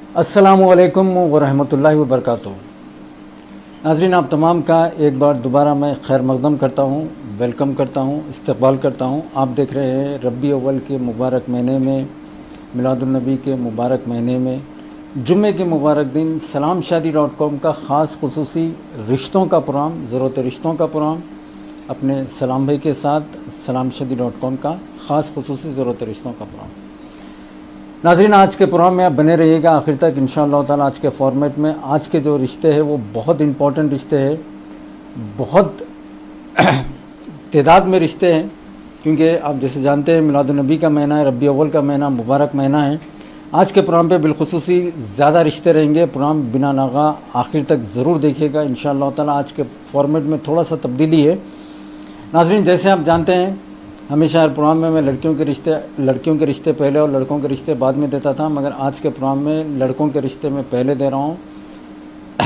अस्सलामुअलैकुम वरहमतुल्लाहि वबरकातुहू। नाज़रीन, आप तमाम का एक बार दोबारा मैं खैर मक़दम करता हूँ, वेलकम करता हूँ, इस्तक़बाल करता हूँ। आप देख रहे हैं रबी अव्वल के मुबारक महीने में, मिलादुन्नबी के मुबारक महीने में, जुम्मे के मुबारक दिन salamshadi.com का ख़ास खुसूसी रिश्तों का प्रोग्राम, ज़रूरत रिश्तों का प्रोग्राम अपने सलाम भाई के साथ salamshadi.com का ख़ास खुसूसी ज़रूरत रिश्तों का प्रोग्राम। नाज़रीन, आज के प्रोग्राम में आप बने रहिएगा आखिर तक इंशाअल्लाह ताला। आज के फॉर्मेट में आज के जो रिश्ते हैं वो बहुत इम्पॉर्टेंट रिश्ते हैं, बहुत तादाद में रिश्ते हैं, क्योंकि आप जैसे जानते हैं मिलादुन्नबी का महीना है, रबी अव्वल का महीना, मुबारक महीना है। आज के प्रोग्राम पे बिलखुसूसी ज़्यादा रिश्ते रहेंगे। प्रोग्राम बिना नागा आखिर तक ज़रूर देखिएगा इंशाअल्लाह ताला। आज के फॉर्मेट में थोड़ा सा तब्दीली है। नाज़रीन, जैसे आप जानते हैं हमेशा हर प्रोग्राम में मैं लड़कियों के रिश्ते पहले और लड़कों के रिश्ते बाद में देता था, मगर आज के प्रोग्राम में लड़कों के रिश्ते में पहले दे रहा हूँ।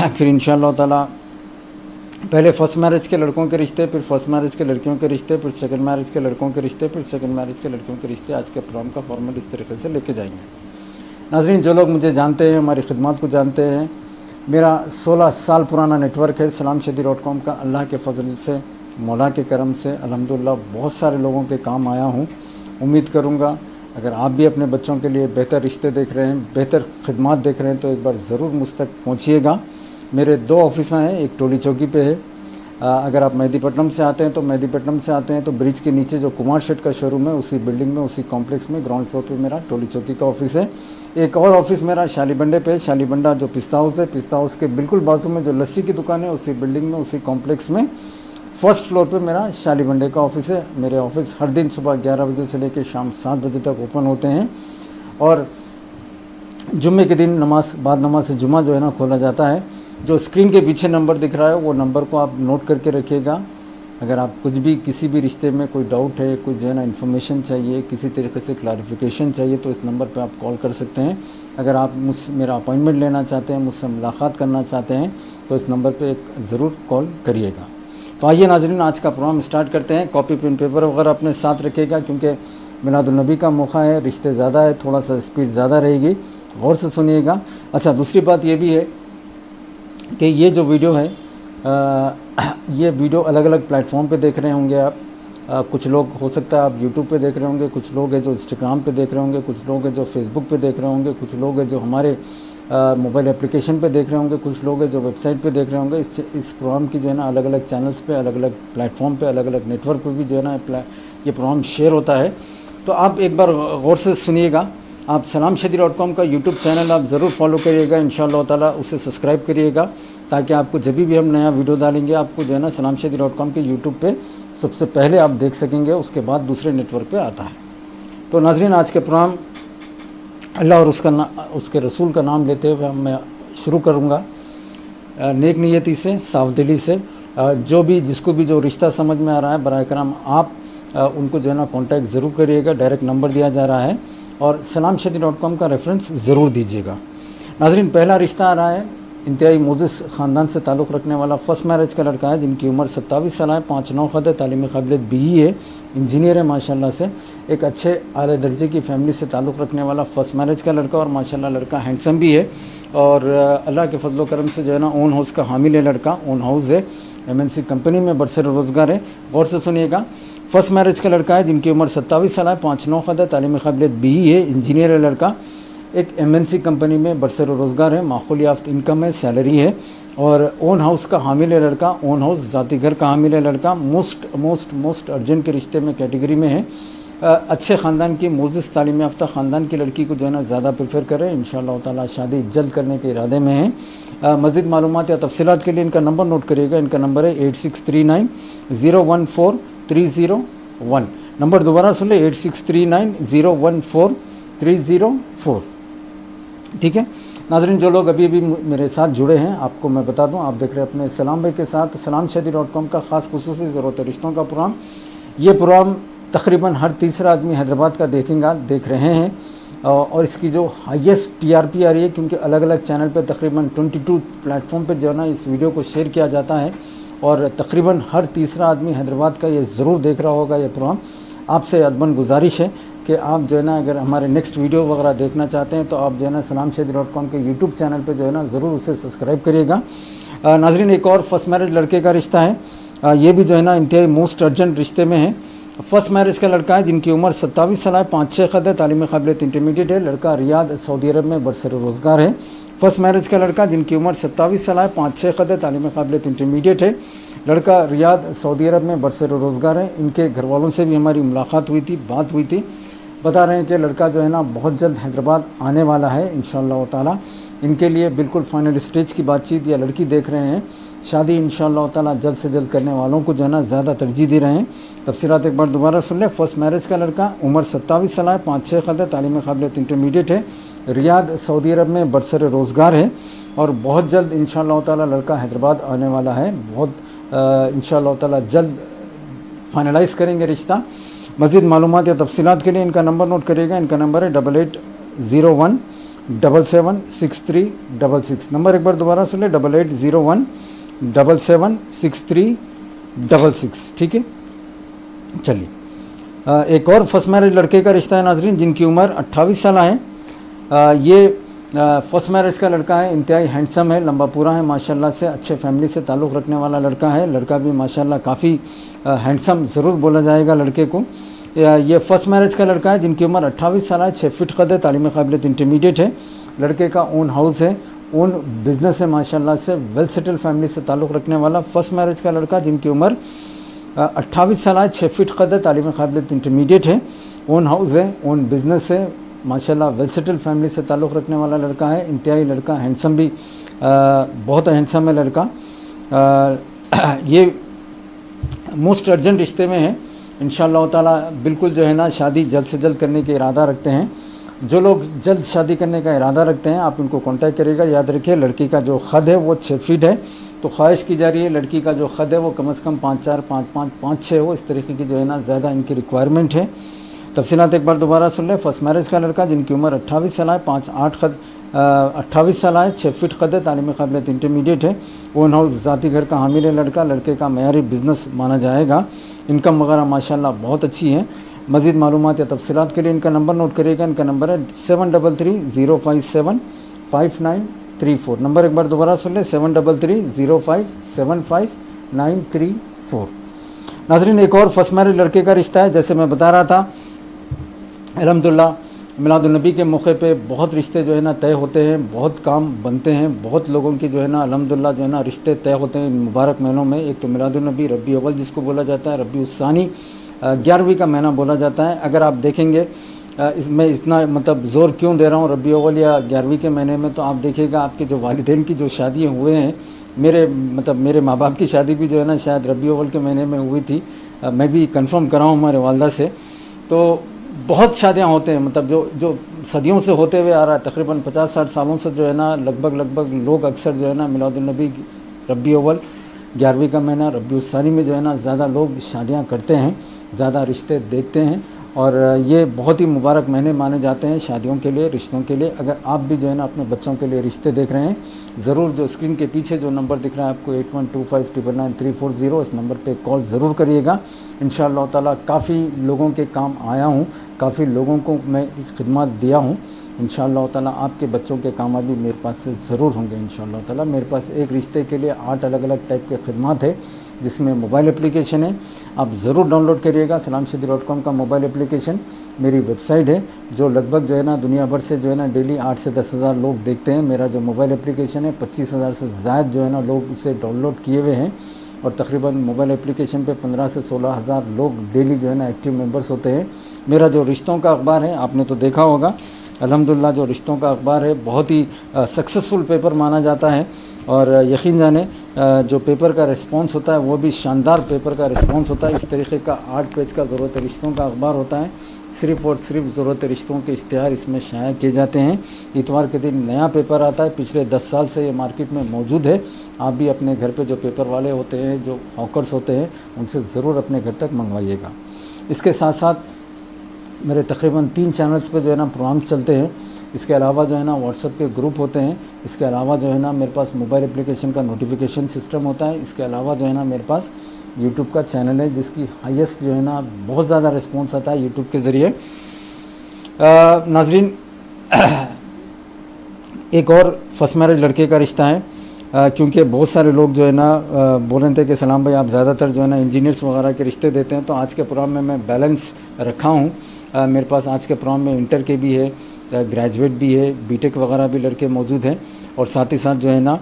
फिर इंशाअल्लाह ताला पहले फर्स्ट मैरिज के लड़कों के रिश्ते, फिर फर्स्ट मैरिज के लड़कियों के रिश्ते, फिर सेकंड मैरिज के लड़कों के रिश्ते, फिर सेकंड मैरिज के लड़कियों के रिश्ते। आज के प्रोग्राम का फॉर्मेट इस तरीके से लेके जाएंगे। नाज़रीन, जो लोग मुझे जानते हैं, हमारी खिदमत को जानते हैं, मेरा 16 साल पुराना नेटवर्क है salamshadi.com का। अल्लाह के फजल से, मौला के करम से अल्हम्दुलिल्लाह बहुत सारे लोगों के काम आया हूँ। उम्मीद करूँगा अगर आप भी अपने बच्चों के लिए बेहतर रिश्ते देख रहे हैं, बेहतर खिदमत देख रहे हैं, तो एक बार ज़रूर मुझ तक पहुँचिएगा। मेरे 2 ऑफिस हैं, एक टोली चौकी पे है। अगर आप मेहदीपट्टनम से आते हैं तो मेहदीपट्टनम से आते हैं तो ब्रिज के नीचे जो कुमार शेड का शोरूम है, उसी बिल्डिंग में, उसी कॉम्प्लेक्स में ग्राउंड फ्लोर पे मेरा टोली चौकी का ऑफिस है। एक और ऑफिस मेरा शालीबंडे पे, शालीबंडा जो पिस्ता हाउस है, पिस्ता हाउस के बिल्कुल बाजू में जो लस्सी की दुकान है, उसी बिल्डिंग में, उसी कॉम्प्लेक्स में फर्स्ट फ्लोर पे मेरा शालीबंडे का ऑफिस है। मेरे ऑफिस हर दिन सुबह 11 बजे से लेकर शाम 7 बजे तक ओपन होते हैं और जुम्मे के दिन बाद नमाज से जुम्मा जो है ना खोला जाता है। जो स्क्रीन के पीछे नंबर दिख रहा है वो नंबर को आप नोट करके रखिएगा। अगर आप कुछ भी किसी भी रिश्ते में कोई डाउट है, कोई जो है ना इन्फॉर्मेशन चाहिए, किसी तरीके से क्लैरिफिकेशन चाहिए, तो इस नंबर पे आप कॉल कर सकते हैं। अगर आप मुझसे मेरा अपॉइंटमेंट लेना चाहते हैं, मुझसे मुलाकात करना चाहते हैं, तो इस नंबर पे एक ज़रूर कॉल करिएगा। तो आइए नाज़रीन, आज का प्रोग्राम स्टार्ट करते हैं। कॉपी पेन पेपर वगैरह अपने साथ रखिएगा, क्योंकि मिलादुन्नबी का मौका है, रिश्ते ज़्यादा है, थोड़ा सा स्पीड ज़्यादा रहेगी, गौर से सुनिएगा। अच्छा, दूसरी बात ये भी है कि ये जो वीडियो है, ये वीडियो अलग अलग प्लेटफॉर्म पे देख रहे होंगे आप। कुछ लोग हो सकता है आप यूट्यूब पे देख रहे होंगे, कुछ लोग हैं जो इंस्टाग्राम पे देख रहे होंगे, कुछ लोग हैं जो फेसबुक पे देख रहे होंगे, कुछ लोग हैं जो हमारे मोबाइल एप्लीकेशन पे देख रहे होंगे, कुछ लोग हैं जो वेबसाइट पे देख रहे होंगे। इस प्रोग्राम की जो है ना अलग अलग चैनल्स पे, अलग अलग प्लेटफॉर्म पे, अलग अलग नेटवर्क पे भी जो है ना ये प्रोग्राम शेयर होता है। तो आप एक बार गौर से सुनिएगा। आप salamshadi.com का यूट्यूब चैनल आप ज़रूर फॉलो करिएगा इंशाअल्लाह ताला, उसे सब्सक्राइब करिएगा, ताकि आपको जब भी हम नया वीडियो डालेंगे आपको जो है ना salamshadi.com के यूट्यूब पे सबसे पहले आप देख सकेंगे, उसके बाद दूसरे नेटवर्क पे आता है। तो नाज़रीन, आज के प्रोग्राम अल्लाह और उसके रसूल का नाम लेते हुए मैं शुरू करूँगा नेक नियति से, सावदिली से। जो भी जिसको भी जो रिश्ता समझ में आ रहा है, बराए करम आप उनको जो है ना कॉन्टैक्ट ज़रूर करिएगा। डायरेक्ट नंबर दिया जा रहा है और salamshadi.com का रेफरेंस ज़रूर दीजिएगा। नाज़रीन, पहला रिश्ता आ रहा है, इंतहाई मोजिस ख़ानदान से ताल्लुक़ रखने वाला फर्स्ट मैरिज का लड़का है, जिनकी उम्र 27 साल है, 5 नौखत है, तालीमी काबिलियत BE है, इंजीनियर है माशाल्लाह से। एक अच्छे आले दर्जे की फैमिली से ताल्लुक़ रखने वाला फर्स्ट मैरिज का लड़का, और माशाल्लाह लड़का हैंडसम भी है, और अल्लाह के फजल करम से जो है ना ओन हाउस का हामिल है लड़का, ओन हाउस है, MNC कंपनी में बरसर रोज़गार है। गौर से सुनिएगा, फर्स्ट मैरिज का लड़का है, जिनकी उम्र 27 साल है, 5 नौखत है, तालीमी काबिलियत BE है, इंजीनियर है लड़का, एक MNC कंपनी में बरसर रोज़गार है, माखूली याफ्त इनकम है, सैलरी है, और ओन हाउस का हामिल है लड़का, ओन हाउस ज़ाती घर का हामिल है लड़का। मोस्ट अर्जेंट के रिश्ते में कैटेगरी में है। अच्छे ख़ानदान की, मोजिस तालीम याफ्ता ख़ानदान की लड़की को जो है ना ज़्यादा प्रेफर करें। इंशाअल्लाह ताला शादी जल्द करने के इरादे में है। मज़ीद मालूमात या तफसीलात के लिए इनका नंबर नोट करिएगा। इनका नंबर है 8639014301। नंबर दोबारा सुन ले, 8639014304। ठीक है नाज़रीन, जो लोग अभी मेरे साथ जुड़े हैं, आपको मैं बता दूं, आप देख रहे हैं अपने सलाम भाई के साथ salamshadi.com का ख़ास खुसूसी ज़रूरत रिश्तों का प्रोग्राम। ये प्रोग्राम तकरीबन हर तीसरा आदमी हैदराबाद का देख रहे हैं, और इसकी जो हाईएस्ट TRP आ रही है, क्योंकि अलग अलग चैनल पे तकरीबन 22 प्लेटफॉर्म पे जो है ना इस वीडियो को शेयर किया जाता है, और तकरीबन हर तीसरा आदमी हैदराबाद का ये ज़रूर देख रहा होगा ये प्रोग्राम। आपसे अदबन गुजारिश है कि आप जो है ना अगर हमारे नेक्स्ट वीडियो वगैरह देखना चाहते हैं तो आप जो है ना salamshadi.com के यूट्यूब चैनल पे जो है ना ज़रूर उसे सब्सक्राइब करिएगा। नाजरीन, एक और फर्स्ट मैरिज लड़के का रिश्ता है, ये भी जो है ना इंतहाई मोस्ट अर्जेंट रिश्ते में है। फर्स्ट मैरिज का लड़का है जिनकी उम्र 27 साल है, 5-6 कद है, तालीम काबिलियत इंटरमीडिएट है। लड़का रियाद सऊदी अरब में बरसर रोज़गार है। फर्स्ट मैरिज का लड़का जिनकी उम्र 27 साल है, 5-6 कद है, तालीम काबिलियत इंटरमीडिएट है। लड़का रियाद सऊदी अरब में बरसर रोज़गार है। इनके घर वालों से भी हमारी मुलाकात हुई थी, बात हुई थी। बता रहे हैं कि लड़का जो है ना बहुत जल्द हैदराबाद आने वाला है इंशाअल्लाह ताला। इनके लिए बिल्कुल फाइनल स्टेज की बातचीत या लड़की देख रहे हैं। शादी इंशाअल्लाह ताला जल्द से जल्द करने वालों को जो है ना ज़्यादा तरजीह दे रहे हैं। तफसीरात एक बार दोबारा सुन लें। फर्स्ट मैरिज का लड़का, उम्र 27 साल है, 5-6 कद है, तालीम काबिलियत इंटरमीडिएट है। रियाद सऊदी अरब में बरसर रोज़गार है और बहुत जल्द इंशाअल्लाह ताला लड़का हैदराबाद आने वाला है। बहुत इंशाअल्लाह ताला जल्द फाइनलाइज़ करेंगे रिश्ता। मज़ीद मालूमात या तफसीलात के लिए इनका नंबर नोट करिएगा। इनका नंबर है 8801-776366। नंबर एक बार दोबारा सुन लें, 8801-776366। ठीक है, चलिए। एक और फर्स्ट मैरिज लड़के का रिश्ता है नाजरीन, जिनकी उम्र 28 साल है। ये फर्स्ट मैरिज का लड़का है, इंतहाई हैंडसम है, लंबा पूरा है माशाल्लाह से, अच्छे फैमिली से ताल्लुक़ रखने वाला लड़का है। लड़का भी माशाल्लाह काफ़ी हैंडसम ज़रूर बोला जाएगा लड़के को। ये फर्स्ट मैरिज का लड़का है जिनकी उम्र 28 साल है, 6 फीट कद है, तालीम काबिलियत इंटरमीडिएट है। लड़के का ओन हाउस है, ओन बिजनेस है माशाल्लाह से, वेल सेटल फैमिली से ताल्लुक़ रखने वाला फर्स्ट मैरिज का लड़का जिनकी उम्र 28 साल है, 6 फीट कद है, तालीम काबिलियत इंटरमीडिएट है। ओन हाउस है, ओन बिजनेस है माशाल्लाह, वेल सेटल फैमिली से ताल्लुक़ रखने वाला लड़का है। इंतहाई लड़का हैंडसम भी बहुत हैंडसम है लड़का। ये मोस्ट अर्जेंट रिश्ते में है इंशाअल्लाह ताला। बिल्कुल जो है ना शादी जल्द से जल्द करने के इरादा रखते हैं। जो लोग जल्द शादी करने का इरादा रखते हैं आप इनको कांटेक्ट करिएगा। याद रखिए लड़की का जो ख़द है वो 6 फीट है, तो ख्वाहिश की जा रही है लड़की का जो ख़द है वो कम से कम 5-4, 5-5, 5-6 हो। इस तरीके की जो है ना ज़्यादा इनकी रिक्वायरमेंट है। तफसीलात एक बार दोबारा सुन लें। फर्स्ट मैरिज का लड़का जिनकी उम्र 28 साल है, 28 साल है, 6 फीट कद है, तालीम काबिलियत इंटरमीडिएट है। ओन हाउस ज़ाती घर का हामिल है लड़का। लड़के का मयारी बिजनेस माना जाएगा। इनकम वगैरह माशाल्लाह बहुत अच्छी है। मज़ीद मालूमात या तफसीलात के लिए इनका नंबर नोट करिएगा। इनका नंबर है 7330575934। नंबर एक बार दोबारा सुन लें, 7330575934। नाज़रीन, एक और फर्स्ट मैरिज लड़के का रिश्ता है। जैसे मैं बता रहा था, अल्हम्दुलिल्लाह मिलादुन्नबी के मौके पे बहुत रिश्ते जो है ना तय होते हैं, बहुत काम बनते हैं, बहुत लोगों की जो है ना अल्हम्दुलिल्लाह जो है ना रिश्ते तय होते हैं इन मुबारक महीनों में। एक तो मिलादुन्नबी, रबी अव्वल जिसको बोला जाता है, रबी उस्सानी 11वीं का महीना बोला जाता है। अगर आप देखेंगे इसमें इतना मतलब ज़ोर क्यों दे रहा हूँ रबी अव्वल या 11वीं के महीने में, तो आप देखिएगा आपके जो वालिदैन की जो शादियाँ हुए हैं, मेरे माँ बाप की शादी भी जो है ना शायद रबी अव्वल के महीने में हुई थी। मैं भी कंफर्म कर रहा हूँ हमारे वालदा से। तो बहुत शादियाँ होते हैं, मतलब जो सदियों से होते हुए आ रहा है, तकरीबन 50-60 सालों से जो है ना लगभग लोग अक्सर जो है ना मिलादुन्नबी, रबी अव्वल, 11वीं का महीना, रबी उस्सानी में जो है ना ज़्यादा लोग शादियाँ करते हैं, ज़्यादा रिश्ते देखते हैं। और ये बहुत ही मुबारक महीने माने जाते हैं शादियों के लिए, रिश्तों के लिए। अगर आप भी जो है ना अपने बच्चों के लिए रिश्ते देख रहे हैं, ज़रूर जो स्क्रीन के पीछे जो नंबर दिख रहा है आपको 8125999340, इस नंबर पे कॉल ज़रूर करिएगा। इंशाअल्लाह ताला काफ़ी लोगों के काम आया हूँ, काफ़ी लोगों को मैं खिदमत दिया हूँ। इंशाअल्लाह ताला आपके बच्चों के काम भी मेरे पास से ज़रूर होंगे इंशाअल्लाह ताला। मेरे पास एक रिश्ते के लिए 8 अलग अलग टाइप के खिदमत है, जिसमें मोबाइल एप्लीकेशन है, आप ज़रूर डाउनलोड करिएगा। salamshadi.com का मोबाइल एप्लीकेशन मेरी वेबसाइट है, जो लगभग जो है ना दुनिया भर से जो है ना डेली 8 से 10 हज़ार लोग देखते हैं। मेरा जो मोबाइल एप्लीकेशन है 25,000 से ज़्यादा जो है ना लोग उसे डाउनलोड किए हुए हैं। और तकरीबन मोबाइल एप्लीकेशन पे 15 से 16 हज़ार लोग डेली जो है ना एक्टिव मेंबर्स होते हैं। मेरा जो रिश्तों का अखबार है आपने तो देखा होगा, अल्हम्दुलिल्लाह जो रिश्तों का अखबार है बहुत ही सक्सेसफुल पेपर माना जाता है। और यकीन जाने जो पेपर का रिस्पांस होता है वो भी शानदार पेपर का रिस्पांस होता है। इस तरीके का 8 पेज का ज़रूरत रिश्तों का अखबार होता है। सिर्फ़ और सिर्फ ज़रूरत रिश्तों के इश्तिहार इसमें शाया किए जाते हैं। इतवार के दिन नया पेपर आता है, पिछले 10 साल से ये मार्केट में मौजूद है। आप भी अपने घर पे जो पेपर वाले होते हैं, जो हॉकर्स होते हैं, उनसे ज़रूर अपने घर तक मंगवाइएगा। इसके साथ साथ मेरे तकरीबन 3 चैनल्स पे जो है ना प्रोग्राम चलते हैं। इसके अलावा जो है ना व्हाट्सएप के ग्रुप होते हैं। इसके अलावा जो है ना मेरे पास मोबाइल एप्लीकेशन का नोटिफिकेशन सिस्टम होता है। इसके अलावा जो है ना मेरे पास यूट्यूब का चैनल है, जिसकी हाईएस्ट जो है ना बहुत ज़्यादा रिस्पॉन्स आता है यूट्यूब के ज़रिए। नाजरीन, एक और फर्स्ट मैरिज लड़के का रिश्ता है, क्योंकि बहुत सारे लोग जो है ना बोल रहे थे कि सलाम भाई आप ज़्यादातर जो है ना इंजीनियर्स वगैरह के रिश्ते देते हैं, तो आज के प्रोग्राम में मैं बैलेंस रखा हूँ। मेरे पास आज के प्रोग्राम में इंटर के भी है, ग्रेजुएट भी है, बीटेक वगैरह भी लड़के मौजूद हैं, और साथ ही साथ जो है ना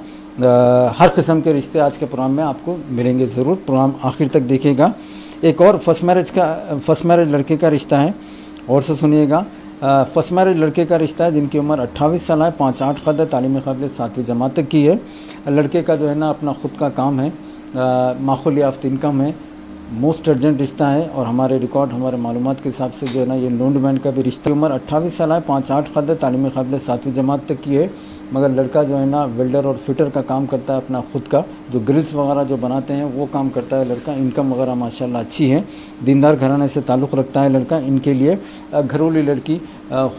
हर किस्म के रिश्ते आज के प्रोग्राम में आपको मिलेंगे। ज़रूर प्रोग्राम आखिर तक देखिएगा। एक और फर्स्ट मैरिज लड़के का रिश्ता है, और से सुनिएगा। फर्स्ट मैरिज लड़के का रिश्ता है जिनकी उम्र 28 साल है, 5-8 कद है, तालीम काबिलियत 7वीं जमात तक की है। लड़के का जो है ना अपना ख़ुद का काम है, माखूल याफ्त इनकम है, मोस्ट अर्जेंट रिश्ता है, और हमारे रिकॉर्ड हमारे मालूमात के हिसाब से जो है ना ये लोन डिमांड का भी रिश्ता। उम्र 28 साल है, 5-8 कद है, तालीम काबिलियत 7वीं जमात तक की है, मगर लड़का जो है ना वेल्डर और फिटर का काम करता है, अपना खुद का जो ग्रिल्स वगैरह जो बनाते हैं वो काम करता है लड़का। इनकम वगैरह माशाल्लाह अच्छी है, दीनदार घराने से ताल्लुक़ रखता है लड़का। इनके लिए घरेलू लड़की,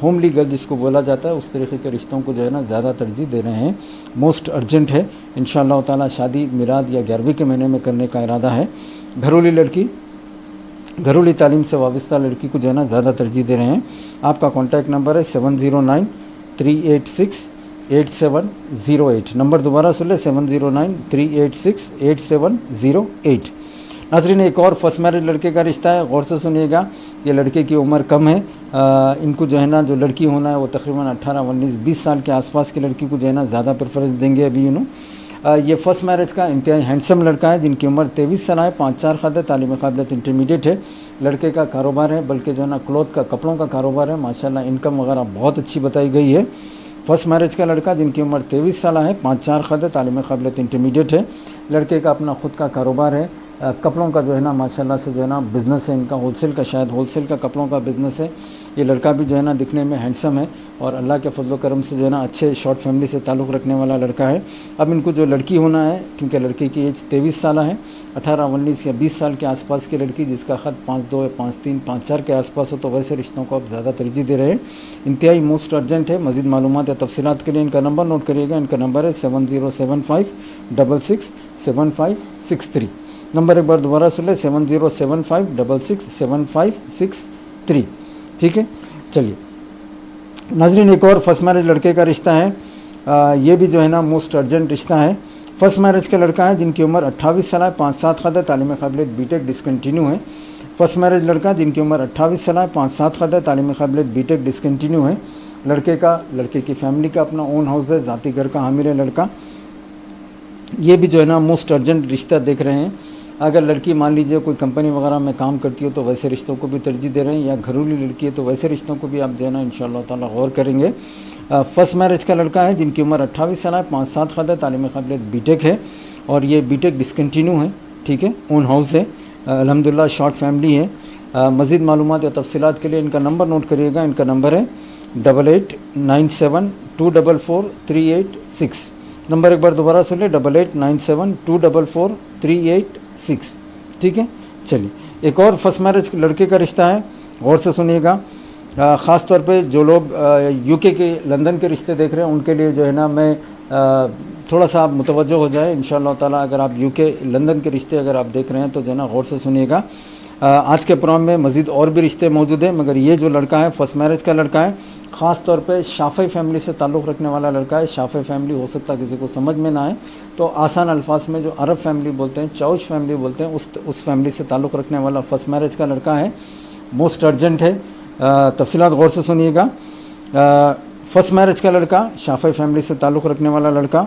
होमली गर्ल जिसको बोला जाता है, उस तरीके के रिश्तों को जो है ना ज़्यादा तरजीह दे रहे हैं। मोस्ट अर्जेंट है, इंशाअल्लाह ताला शादी मिलाद या 11वीं के महीने में करने का इरादा है। घरेलू लड़की, घरेलू तालीम से वाबस्ता लड़की को जो है ना ज़्यादा तरजीह दे रहे हैं। आपका कॉन्टैक्ट नंबर है 709-386-8708। नंबर दोबारा सुन ले, 709-386-8708। नाज़रीन, एक और फर्स्ट मैरिज लड़के का रिश्ता है, गौर से सुनिएगा। ये लड़के की उम्र कम है, इनको जो है ना जो लड़की होना है वो तकरीबन 18-19-20 साल के आसपास की लड़की को जो है ना ज़्यादा प्रेफरेंस देंगे अभी। ये फर्स्ट मैरिज का इंतहाई हैंडसम लड़का है जिनकी उम्र 23 साल है, 5-4 कद है, तालीम काबिलियत इंटरमीडिएट है। लड़के का कारोबार है, बल्कि जो है ना क्लॉथ का, कपड़ों का कारोबार है, माशाल्लाह इनकम वगैरह बहुत अच्छी बताई गई है। फर्स्ट मैरिज का लड़का जिनकी उम्र 23 साल है, 5-4 कद है, तालीम काबिलियत इंटरमीडिएट है। लड़के का अपना खुद का कारोबार है, कपड़ों का जो है ना माशाल्लाह से जो है ना बिज़नेस है इनका, होलसेल का, शायद होलसेल का कपड़ों का बिज़नेस है। ये लड़का भी जो है ना दिखने में हैंडसम है, और अल्लाह के फजल करम से जो है ना अच्छे शॉर्ट फैमिली से ताल्लुक़ रखने वाला लड़का है। अब इनको जो लड़की होना है, क्योंकि लड़के की एज 23 साल है, 18-19 या 20 साल के आसपास की लड़की जिसका ख़त 5-2 या 5-3 5-4 के आसपास हो, तो वैसे रिश्तों को आप ज़्यादा तरजीह दे रहे हैं। इंतहाई मोस्ट अर्जेंट है। मज़ीद मालूमात या तफसीलात के लिए इनका नंबर नोट करिएगा। इनका नंबर है 7075667563। नंबर एक बार दोबारा सुन ले, 7075667563। ठीक है, चलिए नाज़रीन, एक और फर्स्ट मैरिज लड़के का रिश्ता है। ये भी जो है ना मोस्ट अर्जेंट रिश्ता है। फर्स्ट मैरिज का लड़का है जिनकी उम्र 28 साल है, 5-7 कद है, तालीम काबिलियत बीटेक डिसकंटिन्यू है। फर्स्ट मैरिज लड़का जिनकी उम्र 28 साल है, 5-7 कद है, तालीम काबिलियत बीटेक डिसकंटिन्यू है। लड़के की फैमिली का अपना ओन हाउस है, ज़ाती घर का हामिल है लड़का। ये भी जो है ना मोस्ट अर्जेंट रिश्ता देख रहे हैं। अगर लड़की मान लीजिए कोई कंपनी वगैरह में काम करती हो तो वैसे रिश्तों को भी तरजीह दे रहे हैं, या घरेलू लड़की है तो वैसे रिश्तों को भी आप जो है ना इंशाअल्लाह ताला गौर करेंगे। फर्स्ट मैरिज का लड़का है जिनकी उम्र 28 साल है, 5-7 कद है, तालीम काबिलियत बीटेक है, और ये बीटेक डिसकंटिन्यू है। ठीक है, ओन हाउस है, अल्हम्दुलिल्लाह शॉर्ट फैमिली है। मज़ीद मालूमात या तफसीलात के लिए इनका नंबर नोट करिएगा। इनका नंबर है 8897244386। नंबर एक बार दोबारा सुन ले, 8897244386। ठीक है, चलिए एक और फर्स्ट मैरिज लड़के का रिश्ता है, गौर से सुनिएगा। ख़ास तौर पे जो लोग यूके के लंदन के रिश्ते देख रहे हैं उनके लिए जो है ना मैं थोड़ा सा आप मुतवज्जो हो जाए इंशाअल्लाह ताला। अगर आप यूके लंदन के रिश्ते अगर आप देख रहे हैं तो जो है ना गौर से सुनिएगा। आज के प्रोग्राम में मज़ीद और भी रिश्ते मौजूद हैं, मगर ये जो लड़का है फर्स्ट मैरिज का लड़का है, ख़ास तौर पे शाफ़ी फैमिली से ताल्लुक़ रखने वाला लड़का है। शाफ़ी फैमिली हो सकता है किसी को समझ में ना आए, तो आसान अल्फाज में जो अरब फैमिली बोलते हैं, चाउश फैमिली बोलते हैं, उस फैमिली से ताल्लुक़ रखने वाला फर्स्ट मैरिज का लड़का है। मोस्ट अर्जेंट है, तफसीलात गौर से सुनिएगा। फर्स्ट मैरिज का लड़का, शाफ़ी फैमिली से ताल्लुक़ रखने वाला लड़का,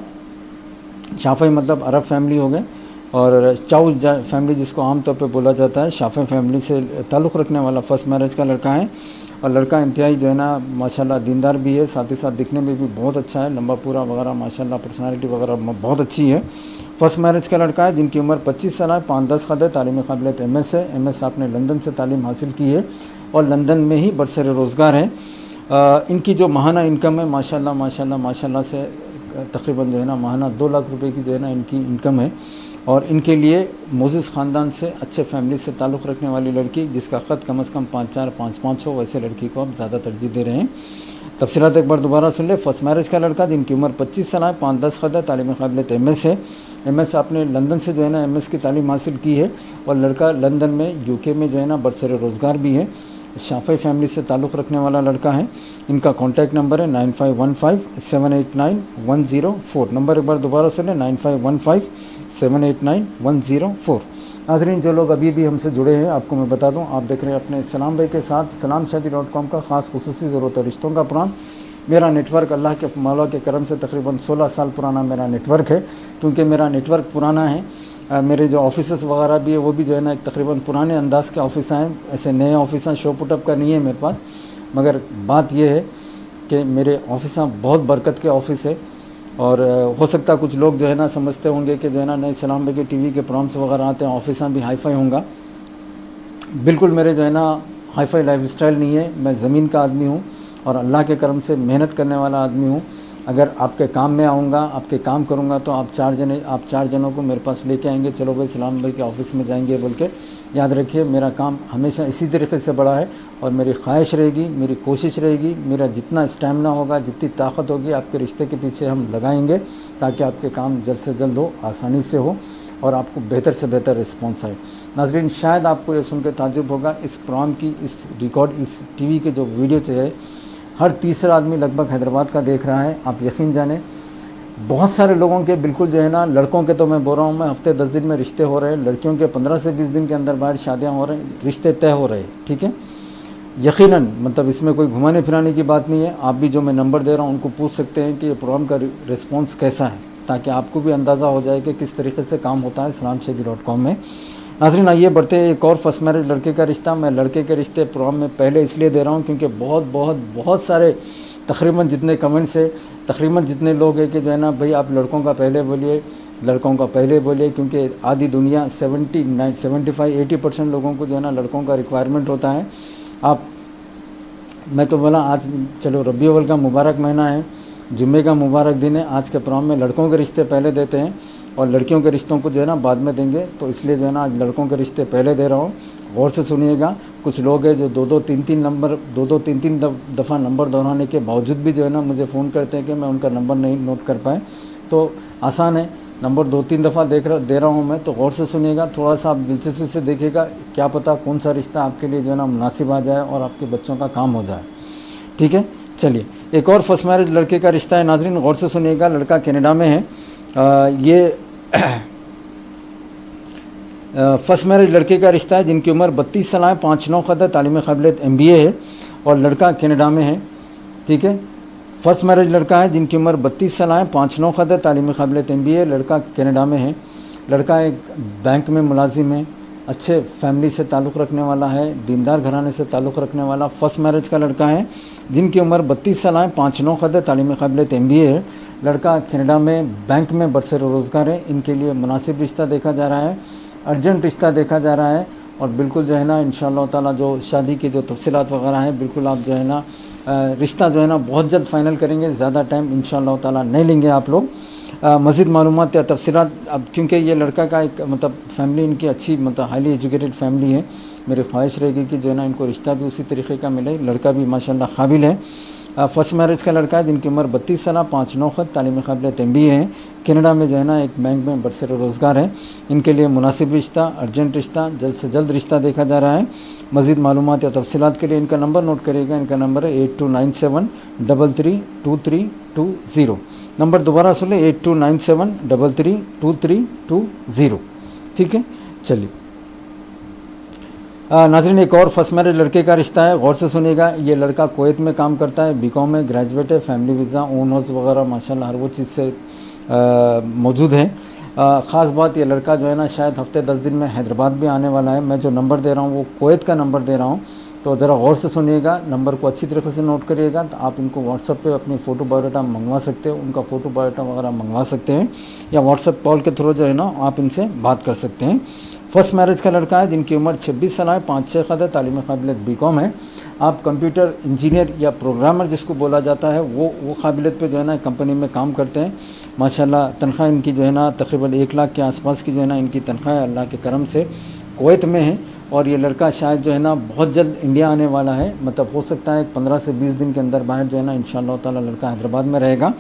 शाफ़ी मतलब अरब फैमिली हो गए, और चाउश फैमिली जिसको आमतौर पे बोला जाता है, शाफ़ी फैमिली से ताल्लुक़ रखने वाला फर्स्ट मैरिज का लड़का है। और लड़का इंतहाई जो है ना माशाल्लाह दीनदार भी है, साथ ही साथ दिखने में भी बहुत अच्छा है, लंबा पूरा वगैरह माशाल्लाह, पर्सनालिटी वगैरह बहुत अच्छी है। फर्स्ट मैरिज का लड़का है जिनकी उम्र 25 साल है, 5-10 कद है, तालीम काबिलियत MS है। MS आपने लंदन से तालीम हासिल की है और लंदन में ही बरसर रोज़गार है। इनकी जो माहाना इनकम है माशाल्लाह से तकरीबन जो है ना माहाना 2 लाख रुपए की जो है ना इनकी इनकम है। और इनके लिए मोजिज़ ख़ानदान से, अच्छे फैमिली से ताल्लुक़ रखने वाली लड़की जिसका ख़त कम से कम 5-4 5-5 हो, वैसे लड़की को आप ज़्यादा तरजीह दे रहे हैं। तफसीलात एक बार दोबारा सुन ले। फर्स्ट मैरिज का लड़का जिनकी उम्र 25 साल है, 5-10 कद है, तालीम काबिलियत MS है। MS आपने लंदन से जो है ना MS की तालीम हासिल की है, और लड़का लंदन में UK में जो है ना बरसर रोज़गार भी है। शाफी फैमिली से ताल्लुक़ रखने वाला लड़का है। इनका कॉन्टैक्ट नंबर है 9515789104। नंबर एक बार दोबारा सुने, 9515789104। नाज़रीन, जो लोग अभी भी हमसे जुड़े हैं, आपको मैं बता दूं, आप देख रहे हैं अपने सलाम भाई के साथ salamshadi.com का ख़ास खुसूसी ज़रूरत रिश्तों का प्रोग्राम। मेरा नेटवर्क अल्लाह के मौला के करम से तकरीबन 16 साल पुराना मेरा नेटवर्क है। क्योंकि मेरा नेटवर्क पुराना है, मेरे जो ऑफिस वगैरह भी है वो भी जो है ना एक तकरीबन पुराने अंदाज़ के ऑफिस हैं, ऐसे नए ऑफिस शो पुटअप का नहीं है मेरे पास। मगर बात यह है कि मेरे ऑफिस बहुत बरकत के ऑफिस है। और हो सकता है कुछ लोग जो है ना समझते होंगे कि जो है ना नए सलाम भाई के टीवी के प्रोग्राम्स वगैरह आते हैं, ऑफिस भी हाईफाई होंगे। बिल्कुल मेरे जो है ना हाईफाई लाइफस्टाइल नहीं है। मैं ज़मीन का आदमी हूँ और अल्लाह के करम से मेहनत करने वाला आदमी हूँ। अगर आपके काम में आऊँगा, आपके काम करूँगा तो आप चार जनों को मेरे पास लेके आएंगे, चलो भाई सलाम भाई के ऑफिस में जाएंगे बोल के। याद रखिए, मेरा काम हमेशा इसी तरीके से बड़ा है और मेरी ख्वाहिश रहेगी, मेरी कोशिश रहेगी, मेरा जितना स्टैमिना होगा, जितनी ताकत होगी, आपके रिश्ते के पीछे हम लगाएंगे ताकि आपके काम जल्द से जल्द हो, आसानी से हो और आपको बेहतर से बेहतर रिस्पॉन्स आए। नाज़रीन, शायद आपको ये सुन के ताज्जुब होगा, इस प्रोग्राम की इस टीवी के जो वीडियो है हर तीसरा आदमी लगभग हैदराबाद का देख रहा है। आप यकीन जाने, बहुत सारे लोगों के बिल्कुल जो है ना, लड़कों के तो मैं बोल रहा हूँ, मैं हफ्ते 10 दिन में रिश्ते हो रहे हैं, लड़कियों के 15 से 20 दिन के अंदर बाहर शादियाँ हो रहे हैं, रिश्ते तय हो रहे हैं। ठीक है, यकीनन, मतलब इसमें कोई घुमाने फिराने की बात नहीं है। आप भी जो मैं नंबर दे रहा हूँ उनको पूछ सकते हैं कि ये प्रोग्राम का रिस्पॉन्स कैसा है, ताकि आपको भी अंदाज़ा हो जाए कि किस तरीके से काम होता है salamshadi.com में। नाज़रीन, आइए बढ़ते हैं। एक और फर्स्ट मैरिज लड़के का रिश्ता। मैं लड़के के रिश्ते प्रोग्राम में पहले इसलिए दे रहा हूँ क्योंकि बहुत सारे तकरीबन जितने कमेंट्स है, तकरीबन जितने लोग हैं कि जो है ना भाई आप लड़कों का पहले बोलिए, क्योंकि आधी दुनिया 75-80% लोगों को जो है ना लड़कों का रिक्वायरमेंट होता है। मैं तो बोला आज चलो रबी अव्वल का मुबारक महीना है, जुम्मे का मुबारक दिन है, आज के प्रोग्राम में लड़कों के रिश्ते पहले देते हैं और लड़कियों के रिश्तों को जो है ना बाद में देंगे। तो इसलिए जो है ना आज लड़कों के रिश्ते पहले दे रहा हूँ। गौर से सुनिएगा। कुछ लोग हैं जो दो तीन तीन दफ़ा नंबर दोहराने के बावजूद भी जो है ना मुझे फ़ोन करते हैं कि मैं उनका नंबर नहीं नोट कर पाए। तो आसान है, नंबर 2-3 दफ़ा दे रहा हूँ मैं। तो गौर से सुनिएगा, थोड़ा सा आप दिलचस्पी से देखिएगा, क्या पता कौन सा रिश्ता आपके लिए जो है ना मुनासिब आ जाए और आपके बच्चों का काम हो जाए। ठीक है, चलिए एक और फर्स्ट मैरिज लड़के का रिश्ता है। नाज़रीन, गौर से सुनिएगा। लड़का कनाडा में है। ये फर्स्ट मैरिज लड़के का रिश्ता है जिनकी उम्र 32 साल है, 5-9 ख़द तालीम काबिलियत MBA है और लड़का कनाडा में है। ठीक है, फर्स्ट मैरिज लड़का है जिनकी उम्र 32 साल है, 5-9 ख़द तालीम काबिलियत MBA, लड़का कनाडा में है। लड़का एक बैंक में मुलाजिम है, अच्छे फैमिली से ताल्लुक़ रखने वाला है, दीनदार घराने से ताल्लुक़ रखने वाला फर्स्ट मैरिज का लड़का है जिनकी उम्र 32 साल है, 5-9 ख़द तालीम काबिलियत MBA है। लड़का कनाडा में बैंक में बरसर रोज़गार है। इनके लिए मुनासिब रिश्ता देखा जा रहा है, अर्जेंट रिश्ता देखा जा रहा है और बिल्कुल जो है ना इंशाअल्लाह ताला जो शादी की जो तफसीलात वगैरह हैं, बिल्कुल आप जो है ना रिश्ता जो है ना बहुत जल्द फाइनल करेंगे। ज़्यादा टाइम इंशाअल्लाह ताला नहीं लेंगे आप लोग। मज़ीद मालूमात या तफसीलात, अब क्योंकि ये लड़का का एक मतलब फैमिली इनकी अच्छी, मतलब हाईली एजुकेटेड फैमिली है, मेरी ख्वाहिश रहेगी कि जो है ना इनको रिश्ता भी उसी तरीके का मिले। लड़का भी माशाल्लाह काबिल है। फर्स्ट मैरिज का लड़का है जिनकी उम्र 32 साल, 5-9 ख़द तालीम काबिलियत MBA है। कनाडा में जो है ना एक बैंक में बरसर रोज़गार है। इनके लिए मुनासिब रिश्ता, अर्जेंट रिश्ता, जल्द से जल्द रिश्ता देखा जा रहा है। मज़ीद मालूमात या तफसीलात के लिए इनका नंबर नोट करिएगा। इनका नंबर है 8297332320। नंबर दोबारा सुन लें, 8297332320। ठीक है, चलिए नाज़रीन, एक और फर्स्ट मैरिज लड़के का रिश्ता है। गौर से सुनिएगा। ये लड़का कुवैत में काम करता है, BCom में ग्रेजुएट है, फैमिली वीज़ा, ओन हाउस वगैरह माशाल्लाह हर वो चीज़ से मौजूद है। ख़ास बात, ये लड़का जो है ना शायद हफ्ते 10 दिन में हैदराबाद भी आने वाला है। मैं जो नंबर दे रहा हूँ वो कुवैत का नंबर दे रहा हूँ, तो ज़रा गौर से सुनिएगा। नंबर को अच्छी तरीके से नोट करिएगा। तो आप इनको व्हाट्सअप पे अपनी फ़ोटो बायोडाटा मंगवा सकते हो, उनका फ़ोटो बायोडाटा वगैरह मंगवा सकते हैं, या व्हाट्सअप कॉल के थ्रू जो है ना आप इनसे बात कर सकते हैं। फर्स्ट मैरिज का लड़का है जिनकी उम्र 26 साल है, 5-6 ख़द तालीम काबिलियत BCom है। आप कंप्यूटर इंजीनियर या प्रोग्रामर जिसको बोला जाता है वो काबिलियत पे जो है ना कंपनी में काम करते हैं। माशाल्लाह तनख्वाह इनकी जो है ना तकरीबन 1 लाख के आसपास की जो है ना इनकी तनख्वाह अल्लाह के करम से कुवैत में है। और ये लड़का शायद जो है ना बहुत जल्द इंडिया आने वाला है, मतलब हो सकता है 15 से 20 दिन के अंदर बाहर जो है ना इंशाअल्लाह ताला लड़का हैदराबाद में रहेगा।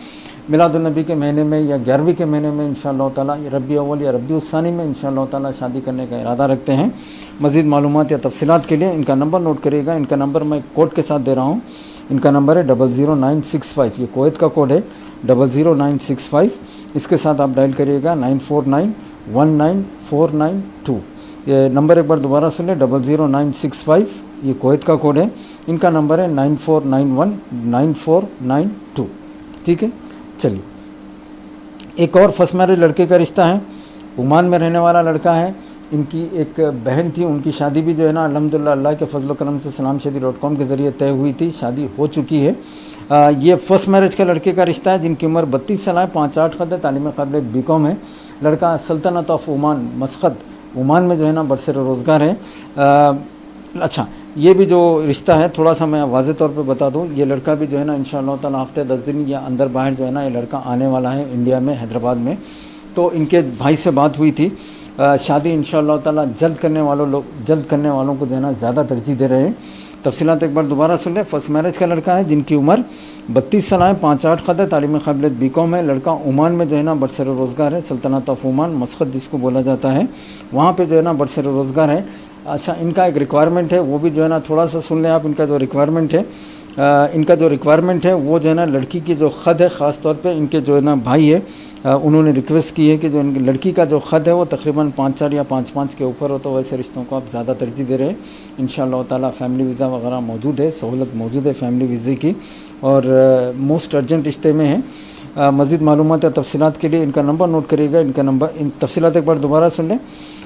मिलादुन्नबी के महीने में या 11वीं के महीने में इंशाअल्लाह ताला, रबी अव्वल या रबी उस्सानी में इंशाअल्लाह ताला शादी करने का इरादा रखते हैं। मज़ीद मालूमात या तफसीलात के लिए इनका नंबर नोट करिएगा। इनका नंबर मैं कोड के साथ दे रहा हूँ। इनका नंबर है 00965, ये कुवैत का कोड है 00965। इसके साथ आप डायल करिएगा 94919492। ये नंबर एक बार दोबारा सुन लें, 00965, ये कुवैत का कोड है। इनका नंबर है 94919492। ठीक है, चलिए। एक और फर्स्ट मैरिज लड़के का रिश्ता है, ओमान में रहने वाला लड़का है। इनकी एक बहन थी, उनकी शादी भी जो है ना अल्हम्दुलिल्लाह अल्लाह के फजल करम से salamshadi.com के ज़रिए तय हुई थी, शादी हो चुकी है। ये फर्स्ट मैरिज का लड़के का रिश्ता है जिनकी उम्र 32 साल है, 5-8 खत है, तालीम काबिलियत बीकॉम है। लड़का सल्तनत ऑफ ओमान, मस्कत ओमान में जो है ना बरसर रोज़गार है। अच्छा, ये भी जो रिश्ता है थोड़ा सा मैं वाज़े तौर पे बता दूं, ये लड़का भी जो है ना इंशाअल्लाह ताला हफ्ते 10 दिन या अंदर बाहर जो है ना ये लड़का आने वाला है इंडिया में, हैदराबाद में। तो इनके भाई से बात हुई थी, शादी इंशाअल्लाह ताला जल्द करने वालों को जो है ना ज़्यादा तरजीह दे रहे हैं। तफसीलात एक बार दोबारा सुन लें। फर्स्ट मैरिज का लड़का है जिनकी उम्र 32 साल है, 5-8 खत है, तालीम काबिलियत बीकॉम है। लड़का ओमान में जो है ना बरसर रोज़गार है, सल्तनत ऑफ ओमान, मस्कत जिसको बोला जाता है, वहाँ पे जो है ना बरसर रोज़गार है। अच्छा, इनका एक रिक्वायरमेंट है, वो भी जो है ना थोड़ा सा सुन लें आप। इनका जो रिक्वायरमेंट है वो जो है ना लड़की की जो ख़त है, ख़ास तौर पे इनके जो है ना भाई है, उन्होंने रिक्वेस्ट की है कि जो इनकी लड़की का जो ख़त है वो तकरीबन 5-4 या 5-5 के ऊपर हो, तो वैसे रिश्तों को आप ज़्यादा तरजीह दे रहे हैं। इंशाअल्लाह ताला फैमिली वीज़ा वगैरह मौजूद है, सहूलत मौजूद है फैमिली वीज़े की, और मोस्ट अर्जेंट रिश्ते में है। मज़ीद मालूमात या तफसीलात के लिए इनका नंबर नोट करिएगा। इनका नंबर, इन तफसीलात एक बार दोबारा सुन लें।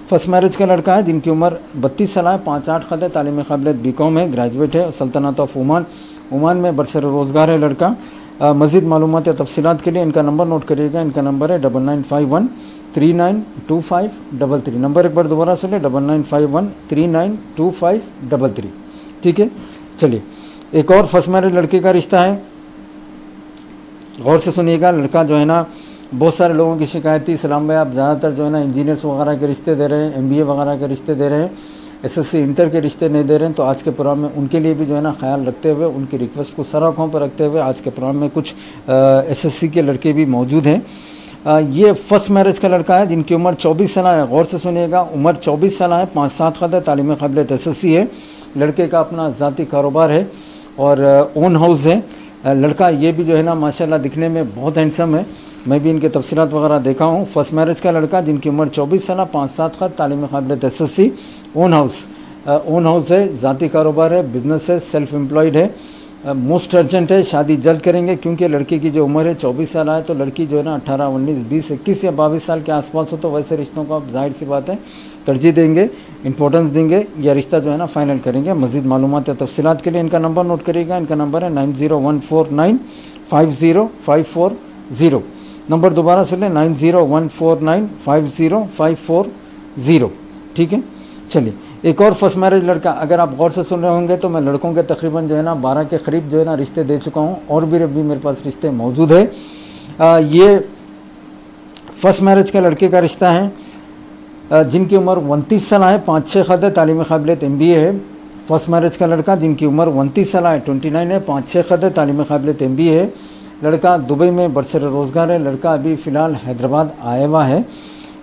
फर्स्ट मैरिज का लड़का है जिनकी उम्र 32 साल है, 5-8 खत है, तालीम काबिलियत बीकॉम है, ग्रेजुएट है, सल्तनत ऑफ ओमान में बरसर रोज़गार है लड़का। मज़ीद मालूमात या तफसीलात के लिए इनका नंबर नोट करिएगा। इनका नंबर है 9951392533। नंबर एक बार दोबारा सुन लें, 9951392533। ठीक है, चलिए। एक और फर्स्ट मैरिज लड़के का रिश्ता है, गौर से सुनिएगा। लड़का जो है ना, बहुत सारे लोगों की शिकायत थी, सलाम भाई आप ज़्यादातर जो है ना इंजीनियर्स वगैरह के रिश्ते दे रहे हैं, MBA वगैरह के रिश्ते दे रहे हैं, SSC इंटर के रिश्ते नहीं दे रहे हैं। तो आज के प्रोग्राम में उनके लिए भी जो है ना ख्याल रखते हुए, उनकी रिक्वेस्ट को सर आँखों पर रखते हुए आज के प्रोग्राम में कुछ SSC के लड़के भी मौजूद हैं। ये फर्स्ट मैरिज का लड़का है जिनकी उम्र 24 साल है। गौर से सुनिएगा, उम्र 24 साल है, 5-7 खत है, तालीम काबिलियत SSC है। लड़के का अपना ज़ाती कारोबार है और ओन हाउस है। लड़का ये भी जो है ना माशाल्लाह दिखने में बहुत हैंडसम है, मैं भी इनके तफसीलात वगैरह देखा हूँ। फर्स्ट मैरिज का लड़का जिनकी उम्र 24 साल, 5-7 खत, तालीम काबिलियत SSC, ओन हाउस है, ज़ाती कारोबार है, बिजनेस है, सेल्फ एम्प्लॉयड है। मोस्ट अर्जेंट है, शादी जल्द करेंगे क्योंकि लड़के की जो उम्र है 24 साल है, तो लड़की जो है ना 18, 19, 20, 21 या 22 साल के आसपास हो, तो वैसे रिश्तों को आप जाहिर सी बात है तरजीह देंगे, इंपॉर्टेंस देंगे, या रिश्ता जो है ना फाइनल करेंगे। मज़ीद मालूमात या तफसीलात के लिए इनका नंबर नोट करिएगा। इनका नंबर है 9014950540। नंबर दोबारा सुन लें, 9014950540। ठीक है, चलिए। एक और फर्स्ट मैरिज लड़का, अगर आप गौर से सुन रहे होंगे तो मैं लड़कों के तकरीबन जो है ना 12 के करीब जो है ना रिश्ते दे चुका हूँ, और भी मेरे पास रिश्ते मौजूद है। ये फर्स्ट मैरिज का लड़के का रिश्ता है जिनकी उम्र 29 साल है, 5-6 खत है, तालीम काबिलियत MBA है। फर्स्ट मैरिज का लड़का जिनकी उम्र 29 साल है, 29 है, 5-6 खत है, तालीम काबिलियत MBA है। लड़का दुबई में बरसर रोज़गार है। लड़का अभी फ़िलहाल हैदराबाद आया हुआ है।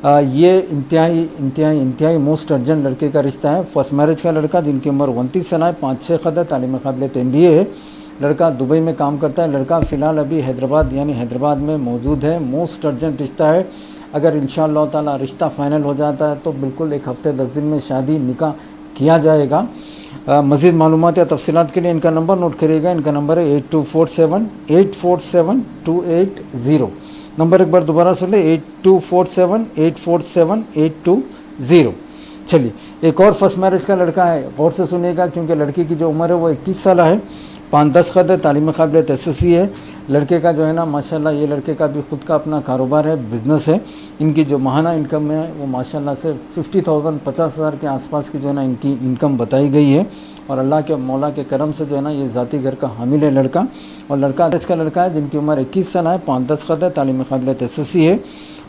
ये इंतहाई मोस्ट अर्जेंट लड़के का रिश्ता है। फर्स्ट मैरिज का लड़का जिनकी उम्र 29 साल है, 5-6 खत है, तालीम काबिलियत MBA है। लड़का दुबई में काम करता है। लड़का फ़िलहाल अभी हैदराबाद में मौजूद है। मोस्ट अर्जेंट रिश्ता है। अगर इंशाअल्लाह ताला रिश्ता फाइनल हो जाता है तो बिल्कुल एक हफ़्ते 10 दिन में शादी निकाह किया जाएगा। मज़ीद मालूमात या तफसीलात के लिए इनका नंबर नोट करिएगा। इनका नंबर है 8247847820। नंबर एक बार दोबारा सुन ले, 8247847820। चलिए, एक और फर्स्ट मैरिज का लड़का है, गौर से सुनिएगा क्योंकि लड़की की जो उम्र है वो 21 साल है, 5-10 खत है, तालीम काबिलियत SSC है। लड़के का जो है ना माशाल्लाह, ये लड़के का भी खुद का अपना कारोबार है, बिज़नेस है। इनकी जो माहाना इनकम है वो माशाल्लाह से 50,000 50,000 के आसपास की जो है ना इनकी इनकम बताई गई है। और अल्लाह के मौला के करम से जो है ना ये ज़ाती घर का हामिल है लड़का। और लड़का का लड़का है जिनकी उम्र 21 साल है, 5-10 खत है, तालीम काबिलियत SSC है।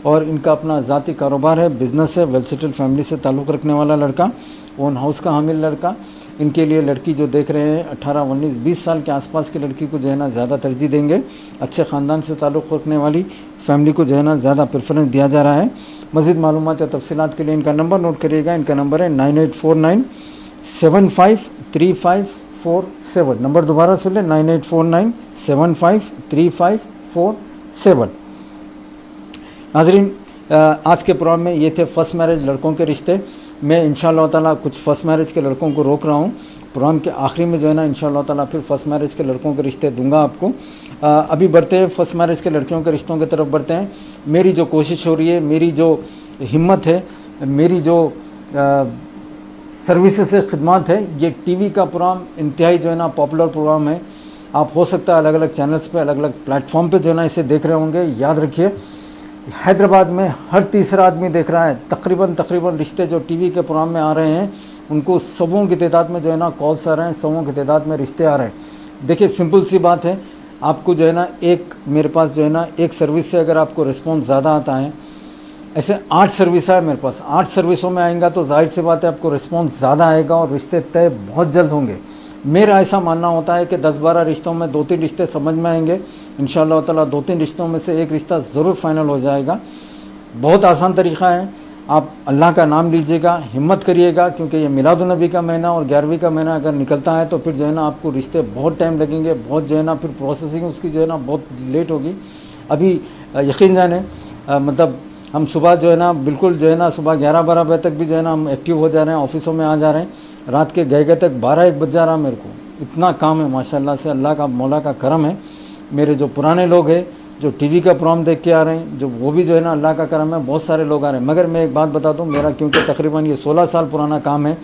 और इनका अपना ज़ाती कारोबार है, बिज़नेस है, वेल सेटल फैमिली से ताल्लुक़ रखने वाला लड़का, ओन हाउस का हामिल लड़का। इनके लिए लड़की जो देख रहे हैं 18, 19, 20 साल के आसपास की लड़की को जो है ना ज़्यादा तरजीह देंगे। अच्छे ख़ानदान से ताल्लुक़ रखने वाली फैमिली को जो है ना ज़्यादा प्रेफरेंस दिया जा रहा है। मज़ीद मालूमात या तफसीलात के लिए इनका नंबर नोट करिएगा। इनका नंबर है 9849753547। नंबर दोबारा सुन लें, 9849753547। नाज़रीन, आज के प्रोग्राम में ये थे फर्स्ट मैरिज लड़कों के रिश्ते। मैं इंशाअल्लाह ताला कुछ फ़र्स्ट मैरिज के लड़कों को रोक रहा हूँ। प्रोग्राम के आखिरी में जो है ना इंशाअल्लाह ताला फिर फर्स्ट मैरिज के लड़कों के रिश्ते दूंगा आपको। अभी बढ़ते हैं फर्स्ट मैरिज के लड़कियों के रिश्तों की तरफ बढ़ते हैं। मेरी जो कोशिश हो रही है, मेरी जो हिम्मत है, मेरी जो सर्विसेज से खिदमत है, ये टीवी का प्रोग्राम इंतहाई जो है ना पॉपुलर प्रोग्राम है। आप हो सकता है अलग अलग चैनल्स पे, अलग अलग प्लेटफॉर्म पे जो है ना इसे देख रहे होंगे। याद रखिए, हैदराबाद में हर तीसरा आदमी देख रहा है। तकरीबन रिश्ते जो टीवी के प्रोग्राम में आ रहे हैं उनको सौों की तादाद में जो है ना कॉल्स आ रहे हैं, सौों की तादाद में रिश्ते आ रहे हैं। देखिए, सिंपल सी बात है, आपको जो है ना मेरे पास जो है ना एक सर्विस से अगर आपको रिस्पॉन्स ज़्यादा आता है, ऐसे 8 सर्विस है मेरे पास, 8 सर्विसों में आएगा तो जाहिर सी बात है आपको रिस्पॉन्स ज़्यादा आएगा और रिश्ते तय बहुत जल्द होंगे। मेरा ऐसा मानना होता है कि 10-12 रिश्तों में 2-3 रिश्ते समझ में आएंगे। इंशाअल्लाह ताला 2-3 रिश्तों में से एक रिश्ता ज़रूर फाइनल हो जाएगा। बहुत आसान तरीक़ा है, आप अल्लाह का नाम लीजिएगा, हिम्मत करिएगा, क्योंकि ये मिलादुन्नबी का महीना और 11वीं का महीना अगर निकलता है तो फिर जो है ना आपको रिश्ते बहुत टाइम लगेंगे, बहुत जो है ना फिर प्रोसेसिंग उसकी जो है ना बहुत लेट होगी। अभी यकीन जाने मतलब हम सुबह जो है ना बिल्कुल जो है ना सुबह 11-12 बजे तक भी जो है ना हम एक्टिव हो जा रहे हैं, ऑफिसों में आ जा रहे हैं। रात के गए तक 12-1 बज जा रहा मेरे को, इतना काम है माशाल्लाह से। अल्लाह का मौला का करम है। मेरे जो पुराने लोग हैं जो टीवी का प्रोग्राम देख के आ रहे हैं, जो वो भी जो है ना अल्लाह का करम है, बहुत सारे लोग आ रहे हैं। मगर मैं एक बात बता दूँ, मेरा क्योंकि तकरीबन ये 16 साल पुराना काम है,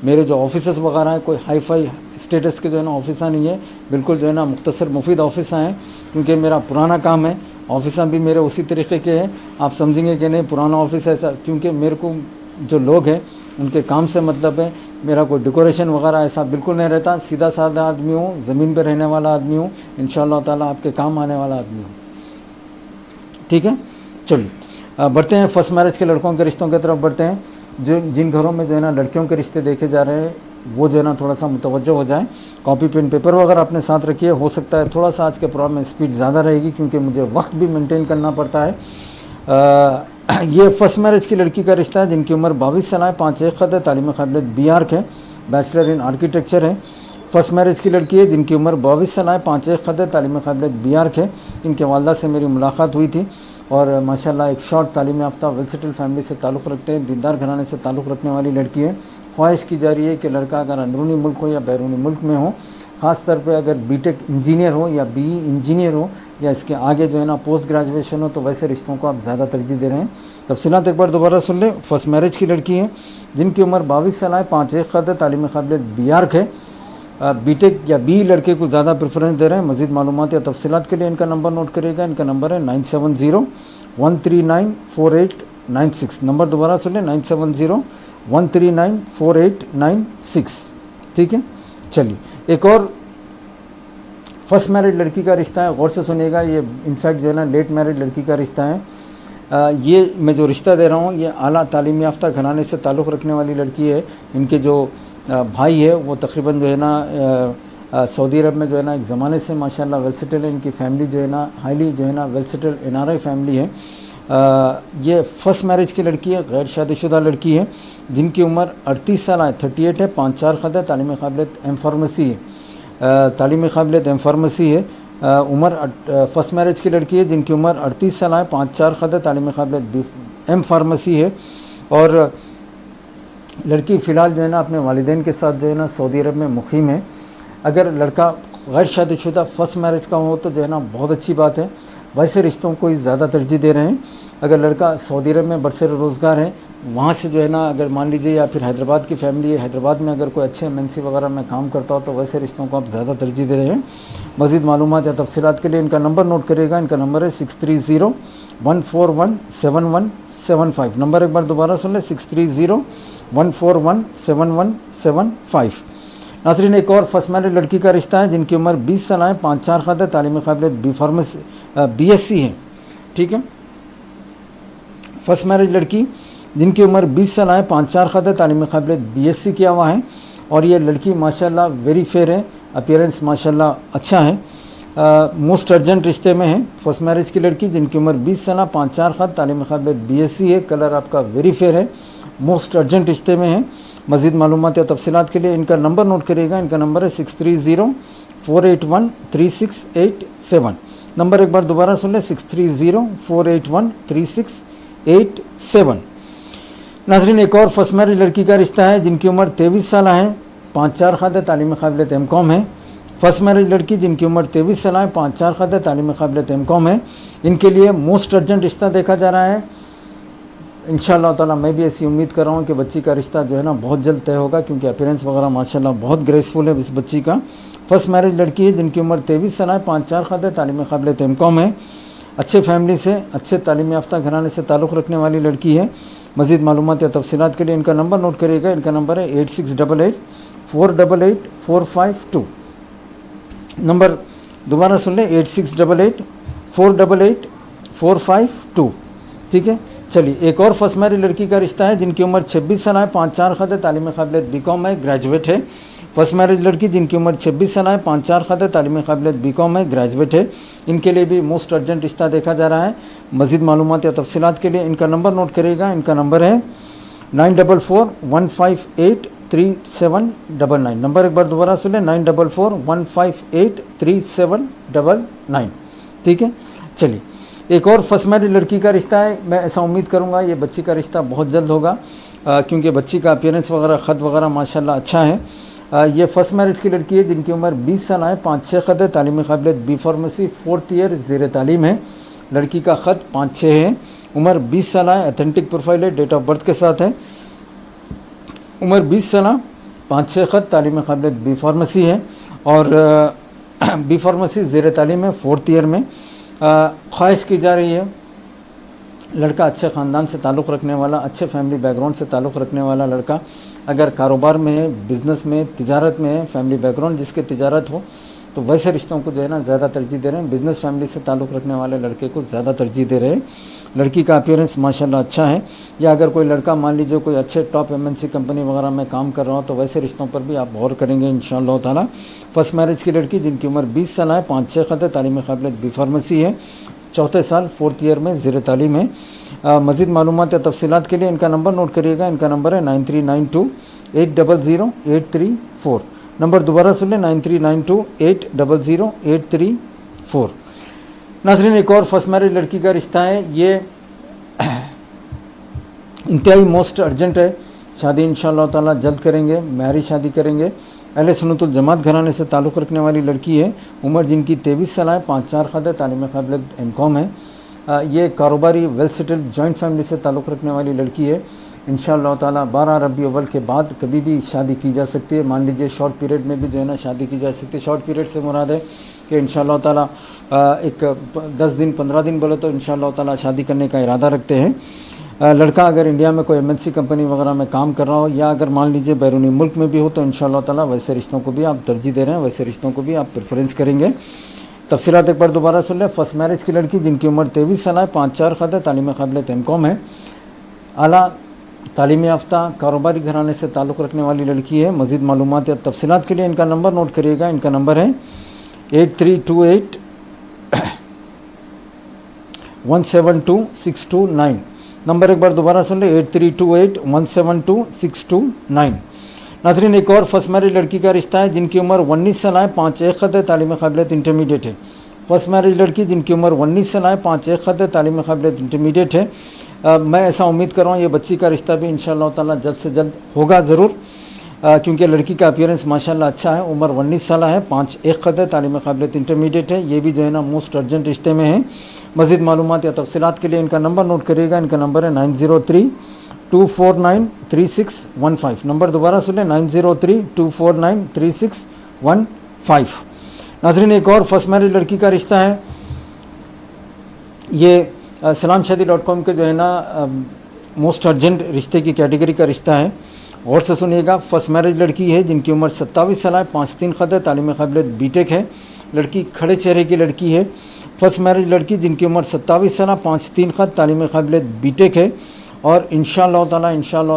मेरे जो ऑफिस वगैरह हैं कोई हाई फाई स्टेटस के जो है ना ऑफिस नहीं है, बिल्कुल जो है ना मुख्तसर मुफीद ऑफिस हैं, क्योंकि मेरा पुराना काम है। ऑफिस भी मेरे उसी तरीके के हैं। आप समझेंगे कि नहीं पुराना ऑफिस ऐसा, क्योंकि मेरे को जो लोग हैं उनके काम से मतलब है। मेरा कोई डेकोरेशन वगैरह ऐसा बिल्कुल नहीं रहता। सीधा साधा आदमी हूँ, ज़मीन पर रहने वाला आदमी हूँ, इंशाअल्लाह ताला आपके काम आने वाला आदमी हूँ। ठीक है, चलिए बढ़ते हैं फर्स्ट मैरिज के लड़कों के रिश्तों की तरफ बढ़ते हैं। जो जिन घरों में जो है ना लड़कियों के रिश्ते देखे जा रहे हैं वो जो है ना थोड़ा सा मुतवज्जो हो जाए। कॉपी पेन पेपर वगैरह अपने साथ रखिए। हो सकता है थोड़ा सा आज के प्रोग्राम में स्पीड ज़्यादा रहेगी, क्योंकि मुझे वक्त भी मेंटेन करना पड़ता है। ये फर्स्ट मैरिज की लड़की का रिश्ता है जिनकी उम्र 22 साल है, 5 ख़त है, तालीम काबिलियत BArc है, बैचलर इन आर्किटेक्चर है। फर्स्ट मैरिज की लड़की है जिनकी उम्र 22 साल है, 5 ख़त है, तालीम काबिलियत BArc है। इनके वालदा से मेरी मुलाकात हुई थी और माशाल्लाह एक शॉर्ट तालीम याफ्ता वेल सेटल फैमिली से ताल्लुक़ रखते हैं, दीनदार घराने से ताल्लुक़ रखने वाली लड़की है। ख्वाहिश की जा रही है कि लड़का अगर अंदरूनी मुल्क हो या बैरूनी मुल्क में हो, ख़ास तौर पे अगर बीटेक इंजीनियर हो या BE इंजीनियर हो या इसके आगे जो है ना पोस्ट ग्रेजुएशन हो, तो वैसे रिश्तों को आप ज़्यादा तरजीह दे रहे हैं। तफसीलात एक बार दोबारा सुन लें। फर्स्ट मैरिज की लड़की है जिनकी उम्र 22 साल है, 5 ख़त है, तालीम काबिलियत BArc है। बीटेक या BE लड़के को ज़्यादा प्रेफरेंस दे रहे हैं। मज़ीद मालूमात या तफसीलात के लिए इनका नंबर नोट करिएगा। इनका नंबर है 9701394896। नंबर दोबारा सुन लें, 9701394896। ठीक है, चलिए एक और फर्स्ट मैरिज लड़की का रिश्ता है, गौर से सुनिएगा। ये इनफैक्ट जो है ना लेट मैरिज लड़की का रिश्ता है। ये मैं जो रिश्ता दे रहा हूँ ये आला तालीम याफ्ता घराने से ताल्लुक़ रखने वाली लड़की है। इनके जो भाई है वो तकरीबन जो है ना सऊदी अरब में जो है ना एक ज़माने से माशाल्लाह वेल सेटल है। इनकी फैमिली जो है ना हाईली जो है ना वेल सेटल NRI फैमिली है। ये फर्स्ट मैरिज की लड़की है, गैर शादीशुदा लड़की है जिनकी उम्र 38 साल है, 38 है, 5-4 ख़त है, तालीम काबिलियत M फार्मेसी है, तालीम काबिलियत M फार्मेसी है। उम्र फर्स्ट मैरिज की लड़की है जिनकी उम्र 38 साल है, 5-4 ख़त है, तालीम काबिलियत M फार्मेसी है। और लड़की फ़िलहाल जो है ना अपने वालिदैन के साथ जो है ना सऊदी अरब में मुक़ीम है। अगर लड़का गैर शादीशुदा फर्स्ट मैरिज का हो तो जो है ना बहुत अच्छी बात है। वैसे रिश्तों को ही ज़्यादा तरजीह दे रहे हैं। अगर लड़का सऊदी अरब में बरसर रोज़गार है, वहाँ से जो है ना अगर मान लीजिए, या फिर हैदराबाद की फैमिली है, हैदराबाद में अगर कोई अच्छे MNC वगैरह में काम करता हो तो वैसे रिश्तों को आप ज़्यादा तरजीह दे रहे हैं। मज़ीद मालूमात या तफसीलात के लिए इनका नंबर नोट करिएगा। इनका नंबर है 6301417175। नंबर एक बार दोबारा सुन लें, 6301417175। नाज़रीन, एक और फर्स्ट मैरिज लड़की का रिश्ता है जिनकी उम्र 20 साल है, 5-4 ख़त है, तालीम काबिलियत BSc है। ठीक है, फर्स्ट मैरिज लड़की जिनकी उम्र 20 साल है, 5-4 ख़ाद है, तालीम काबिलियत BSc किया हुआ है और ये लड़की माशाल्लाह वेरी फेयर है, अपीयरेंस माशाल्लाह अच्छा है, मोस्ट अर्जेंट रिश्ते में है। फर्स्ट मैरिज की लड़की जिनकी उम्र 20 साल, 5-4 ख़ाद, तालीम काबिलियत BSc है, कलर आपका वेरी फेयर है, मोस्ट अर्जेंट रिश्ते में है। मज़ीद मालूमात या तफसीलात के लिए इनका नंबर नोट करिएगा। इनका नंबर है 6304813687। नंबर एक बार दोबारा सुन लें, 6304813687। नाज़रीन, एक और फर्स्ट मैरिज लड़की का रिश्ता है जिनकी उम्र 23 साल है, 5-4 ख़ाद है, तालीम काबिलियत M.Com है। फर्स्ट मैरिज लड़की जिनकी उम्र 23 साल है, 5-4 ख़ाद है, तालीम काबिलियत M.Com है। इनके लिए मोस्ट अर्जेंट रिश्ता देखा जा रहा है। इंशाअल्लाह ताला मैं भी ऐसी उम्मीद कर रहा हूँ कि बच्ची का रिश्ता जो है ना बहुत जल्द तय होगा, क्योंकि अपीयरेंस वगैरह माशाल्लाह बहुत ग्रेसफुल है इस बच्ची का। फर्स्ट मैरिज लड़की है जिनकी उम्र 23 साल है, 5-4 ख़ाद है, तालीम काबिलियत M.Com है। अच्छे फैमिली से, अच्छे तालीम याफ्ता घराने से ताल्लुक़ रखने वाली लड़की है। मज़ीद मालूमात या तफसीलात के लिए इनका नंबर नोट करिएगा। इनका नंबर है 8688488452। नंबर दोबारा सुन लें, 8688488452। ठीक है, चलिए एक और फर्स्ट मैरिज लड़की का रिश्ता है जिनकी उम्र 26 साल है, 5-4 ख़ाद है, तालीम काबिलियत B.Com है, ग्रेजुएट है। फर्स्ट मैरिज लड़की जिनकी उम्र 26 साल है, 5-4 ख़ाद है, तालीम काबिलियत B.Com है, ग्रेजुएट है। इनके लिए भी मोस्ट अर्जेंट रिश्ता देखा जा रहा है। मज़ीद मालूमात या तफसीलात के लिए इनका नंबर नोट करिएगा। इनका नंबर है 9441583799। नंबर एक बार दोबारा सुन लें, 9441583799। ठीक है, चलिए एक और फर्स्ट मैरिज लड़की का रिश्ता है। मैं ऐसा उम्मीद करूंगा ये बच्ची का रिश्ता बहुत जल्द होगा, क्योंकि बच्ची का अपीयरेंस वगैरह ख़त वगैरह माशाल्लाह अच्छा है। ये फर्स्ट मैरिज की लड़की है जिनकी उम्र 20 साल है, 5-6 ख़त है, तालीम काबिलियत B फार्मेसी 4th ईयर ज़ेर तालीम है। लड़की का ख़त 5-6 है, उम्र 20 साल है, अथेंटिक प्रोफाइल है, डेट ऑफ बर्थ के साथ है। उम्र 20 साल, 5-6 ख़त, तालीम काबिलियत B फार्मेसी है और B फार्मेसी ज़ेर तालीम है, 4th ईयर में। ख्वाहिश की जा रही है लड़का अच्छे ख़ानदान से ताल्लुक़ रखने वाला, अच्छे फैमिली बैकग्राउंड से ताल्लुक़ रखने वाला लड़का, अगर कारोबार में है, बिज़नेस में, तिजारत में है, फैमिली बैकग्राउंड जिसके तिजारत हो, तो वैसे रिश्तों को जो है ना ज़्यादा तरजीह दे रहे हैं। बिज़नेस फैमिली से ताल्लुक़ रखने वाले लड़के को ज़्यादा तरजीह दे रहे हैं। लड़की का अपीयरेंस माशाल्लाह अच्छा है। या अगर कोई लड़का मान लीजिए कोई अच्छे टॉप MNC कंपनी वगैरह में काम कर रहा हो, तो वैसे रिश्तों पर भी आप गौर करेंगे इंशाअल्लाह ताला। फर्स्ट मैरिज की लड़की जिनकी उम्र 20 साल है, 5-6 ख़त है, तालीम काबिलियत B फार्मेसी है, 4th साल 4th ईयर में ज़ेर तालीम है। मज़ीद मालूमात या तफसीलात के लिए इनका नंबर नोट करिएगा। इनका नंबर है 9392800834। नंबर दोबारा सुन लें, 9392800834। नाज़रीन, एक और फर्स्ट मैरिज लड़की का रिश्ता है। ये इंतहाई मोस्ट अर्जेंट है। शादी इंशाअल्लाह ताला जल्द करेंगे, मैरिज शादी करेंगे। अहले सुन्नतुल जमात घराने से ताल्लुक़ रखने वाली लड़की है। उम्र जिनकी 23 साल है, 5-4 ख़त है, तालीम काबिलियत M.Com है। ये कारोबारी वेल सेटल्ड जॉइंट फैमिली से ताल्लुक़ रखने वाली लड़की है। इंशाअल्लाह ताला 12 रबी अव्वल के बाद कभी भी शादी की जा सकती है। मान लीजिए शॉर्ट पीरियड में भी जो है ना शादी की जा सकती है। शॉर्ट पीरियड से मुराद है कि इंशाअल्लाह ताला एक 10 दिन 15 दिन बोले तो इंशाअल्लाह ताला शादी करने का इरादा रखते हैं। लड़का अगर इंडिया में कोई MNC कंपनी वगैरह में काम कर रहा हो, या अगर मान लीजिए बैरूनी मुल्क में भी हो, तो इंशाअल्लाह ताला वैसे रिश्तों को भी आप तरजीह दे रहे हैं, वैसे रिश्तों को भी आप प्रेफरेंस करेंगे। तफसीलात एक बार दोबारा सुन लें। फर्स्ट मैरिज की लड़की जिनकी उम्र 23 साल है, 5-4 ख़त है, तालीम काबिलियत M.Com है, आला तालीम याफ्ता कारोबारी घराने से ताल्लुक़ रखने वाली लड़की है। मज़ीद मालूमात या तफसीलात के लिए इनका नंबर नोट करिएगा। इनका नंबर है 8328172629। नंबर एक बार दोबारा सुन ले, 8328172629। नाज़रीन, एक और फर्स्ट मैरिज लड़की का रिश्ता है जिनकी उम्र 19 साल है, 5-1 ख़त है, तालीम काबिलियत इंटरमीडिएट है। फर्स्ट मैरिज लड़की जिनकी उम्र 19 साल है, 5-1 ख़त है, तालीम काबिलियत इंटरमीडिएट है। मैं ऐसा उम्मीद कर रहा हूँ ये बच्ची का रिश्ता भी इंशाअल्लाह ताला जल्द से जल्द होगा ज़रूर, क्योंकि लड़की का अपीयरेंस माशाल्लाह अच्छा है। उम्र 19 साल है, 5-1 ख़त है, तालीम काबिलियत इंटरमीडिएट है। ये भी जो है ना मोस्ट अर्जेंट रिश्ते में है। मज़ीद मालूमात या तफसीलात के लिए इनका नंबर नोट करिएगा। इनका नंबर है 9032493615। नंबर दोबारा सुने, 9032493615। नाज़रीन, एक और फर्स्ट मैरिज लड़की का रिश्ता है। ये salamshadi.com के जो है ना मोस्ट अर्जेंट रिश्ते की कैटेगरी का रिश्ता है। और से सुनिएगा, फर्स्ट मैरिज लड़की है जिनकी उम्र 27 साल है, 5-3 ख़त है, तालीम काबिलियत B.Tech है। लड़की खड़े चेहरे की लड़की है। फर्स्ट मैरिज लड़की जिनकी उम्र 27 साल, 5-3 ख़त, तालीम काबिलियत बीटेक है और इंशाअल्लाह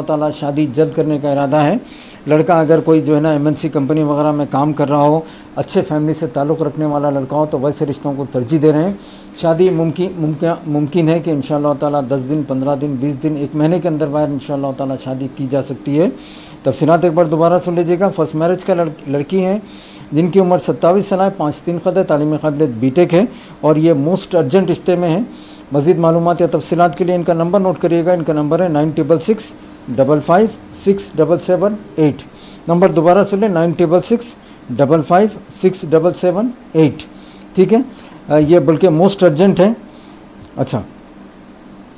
ताला शादी जल्द करने का इरादा है। लड़का अगर कोई जो है ना MNC कंपनी वगैरह में काम कर रहा हो, अच्छे फैमिली से ताल्लुक़ रखने वाला लड़का हो तो वैसे रिश्तों को तरजीह दे रहे हैं। शादी मुमकिन है कि इंशाअल्लाह ताला 10 दिन, 15 दिन, 20 दिन, 1 महीने के अंदर बाहर इंशाअल्लाह ताला शादी की जा सकती है। तफसीलात एक बार दोबारा सुन लीजिएगा। फर्स्ट मैरिज का लड़की है जिनकी उम्र 27 साल है, 5-3 ख़त है, तालीम काबिलियत बीटेक है और ये मोस्ट अर्जेंट रिश्ते में है। मज़ीद मालूमात या तफसीलात के लिए इनका नंबर नोट करिएगा। इनका नंबर है 9665566778। नंबर दोबारा सुन लें, 9665566778। ठीक है, ये बल्कि मोस्ट अर्जेंट है। अच्छा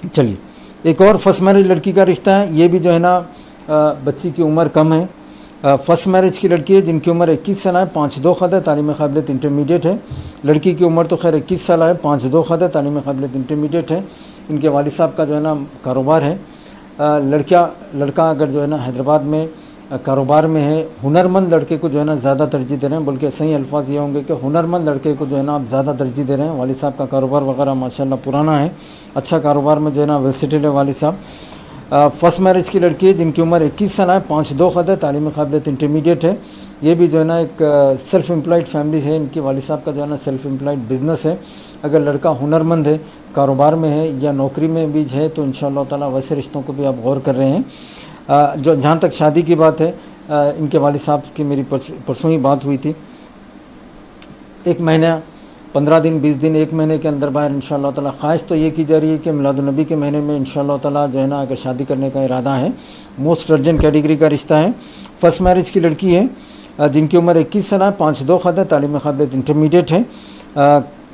चलिए, एक और फर्स्ट मैरिज लड़की का रिश्ता है। ये भी जो है ना बच्ची की उम्र कम है। फर्स्ट मैरिज की लड़की है जिनकी उम्र 21 साल है, 5-2 ख़त है, तालीम काबिलियत इंटरमीडिएट है। लड़की की उम्र तो खैर 21 साल है, 5-2 ख़त है, तालीम काबिलियत इंटरमीडिएट है। इनके वालिद साहब का जो है ना कारोबार है। लड़का अगर जो है ना हैदराबाद में कारोबार में है, हुनरमंद लड़के को जो है ना ज़्यादा तरजीह दे रहे हैं, बल्कि सही अल्फाज ये होंगे कि हुनरमंद लड़के को जो है ना आप ज़्यादा तरजीह दे रहे हैं। वालिद साहब का कारोबार वगैरह माशाल्लाह पुराना है, अच्छा कारोबार में जो है ना वेल सेटल्ड है वालिद साहब। फर्स्ट मैरिज की लड़की है जिनकी उम्र 21 साल है, 5-2 ख़त है, तालीम काबिलियत इंटरमीडिएट है। ये भी जो है ना एक सेल्फ़ एम्प्लॉयड फैमिली है। इनके वालिद साहब का जो है ना सेल्फ़ एम्प्लॉयड बिज़नेस है। अगर लड़का हुनरमंद है, कारोबार में है या नौकरी में भी है तो इंशाअल्लाह ताला वैसे रिश्तों को भी आप गौर कर रहे हैं। जो जहाँ तक शादी की बात है, इनके वालिद साहब की मेरी परसों ही बात हुई थी। 1 महीना, 15 दिन, 20 दिन, 1 महीने के अंदर बाहर इंशाअल्लाह ताला ख्वाहिश तो ये की जा रही है कि मिलादुन्नबी के महीने में इंशाअल्लाह ताला जो है ना अगर शादी करने का इरादा है। मोस्ट अर्जेंट कैटेगरी का रिश्ता है। फर्स्ट मैरिज की लड़की है जिनकी उम्र 21 साल है, 5-2 ख़त है, तालीम काबिलियत इंटरमीडिएट है।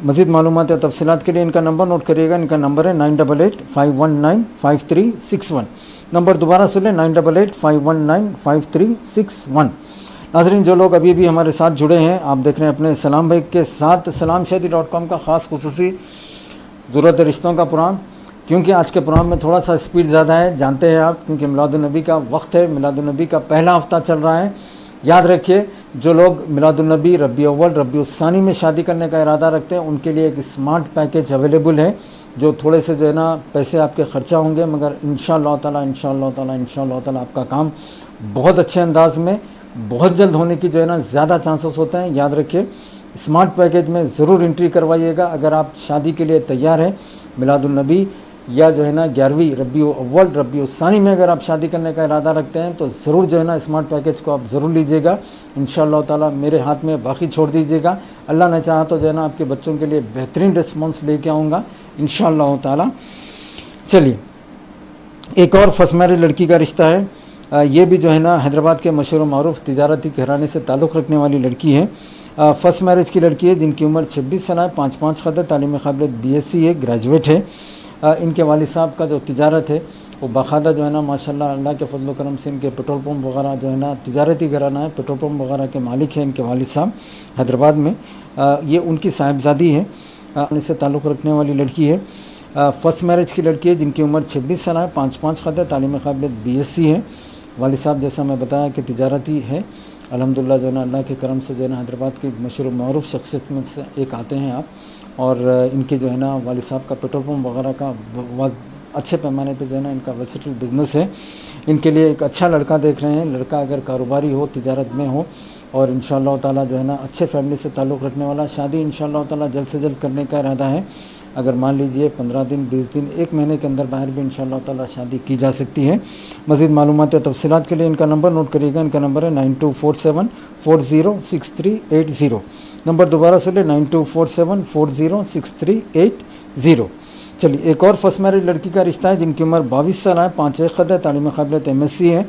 मज़ीद मालूमात या तफसीलात के लिए इनका नंबर नोट करिएगा। इनका नंबर है 9885195361। नंबर दोबारा सुन लें, 9885195361। नाज़रीन, जो लोग अभी भी हमारे साथ जुड़े हैं, आप देख रहे हैं अपने सलाम भाई के साथ salamshadi.com का ख़ास खुसूसी ज़रूरत रिश्तों का प्रोग्राम। क्योंकि आज के प्रोग्राम में थोड़ा सा स्पीड ज़्यादा है, जानते हैं आप, क्योंकि मिलादुन्नबी का वक्त है, मिलादुन्नबी का पहला हफ्ता चल रहा है। याद रखिए, जो लोग मिलादुन्नबी, रबी अव्वल, रबी उस्सानी में शादी करने का इरादा रखते हैं उनके लिए एक स्मार्ट पैकेज अवेलेबल है, जो थोड़े से जो है ना पैसे आपके ख़र्चा होंगे, मगर इंशाअल्लाह ताला आपका काम बहुत अच्छे अंदाज में बहुत जल्द होने की जो है ना ज़्यादा चांसेस होते हैं। याद रखिए, स्मार्ट पैकेज में ज़रूर एंट्री करवाइएगा। अगर आप शादी के लिए तैयार हैं, मिलादुन्नबी या जो है ना 11वीं रबी अव्वल, रबी उस्सानी में अगर आप शादी करने का इरादा रखते हैं तो ज़रूर जो है ना स्मार्ट पैकेज को आप ज़रूर लीजिएगा। इंशाअल्लाह ताला मेरे हाथ में बाकी छोड़ दीजिएगा। अल्लाह ने चाहा तो जो है ना आपके बच्चों के लिए बेहतरीन रिस्पॉन्स लेके आऊँगा इंशाअल्लाह ताला। चलिए, एक और फर्स्ट मैरिज लड़की का रिश्ता है। ये भी जो है ना हैदराबाद के मशहूर मारूफ तिजारती घराने से ताल्लुक़ रखने वाली लड़की है। फर्स्ट मैरिज की लड़की है जिनकी उम्र 26 साल है, 5-5 ख़त है, तालीम काबिलियत BSc है, ग्रेजुएट है। इनके वालिद साहब का जो तिजारत है वो बाकायदा जो है ना माशाल्लाह अल्लाह के फजल करम से इनके पेट्रोल पंप वगैरह जो है ना तिजारती घराना है, पेट्रोल पंप वगैरह के मालिक हैं इनके वालिद साहब हैदराबाद में। ये उनकी साहिबजादी है, इससे ताल्लुक़ रखने वाली लड़की है। फर्स्ट मैरिज की लड़की है जिनकी उम्र 26 साल है, 5-5 ख़त है, तालीम काबिलियत BSc है। वालिद साहब जैसा मैं बताया कि तिजारती है। अल्हम्दुलिल्लाह जो है ना अल्लाह के करम से जो है ना हैदराबाद की मशहूर मारूफ शख्सियत में से एक आते हैं आप। और इनके जो है ना वालिद साहब का पेट्रोल पंप वगैरह का अच्छे पैमाने पे जो है ना इनका वेल सेटल्ड बिज़नेस है। इनके लिए एक अच्छा लड़का देख रहे हैं। लड़का अगर कारोबारी हो, तिजारत में हो और इंशाअल्लाह ताला जो है ना अच्छे फैमिली से ताल्लुक़ रखने वाला। शादी इंशाअल्लाह ताला जल्द से जल्द करने का इरादा है। अगर मान लीजिए 15 दिन, 20 दिन, 1 महीने के अंदर बाहर भी इंशाअल्लाह ताला शादी की जा सकती है। मज़ीद मालूमात या तफसीलात के लिए इनका नंबर नोट करिएगा। इनका नंबर है 9247406380। नंबर दोबारा सुन लें, 9247406380। चलिए, एक और फर्स्ट मैरिज लड़की का रिश्ता है जिनकी उम्र 22 साल है, 5-1 ख़त है, तालीम काबिलियत MSc है।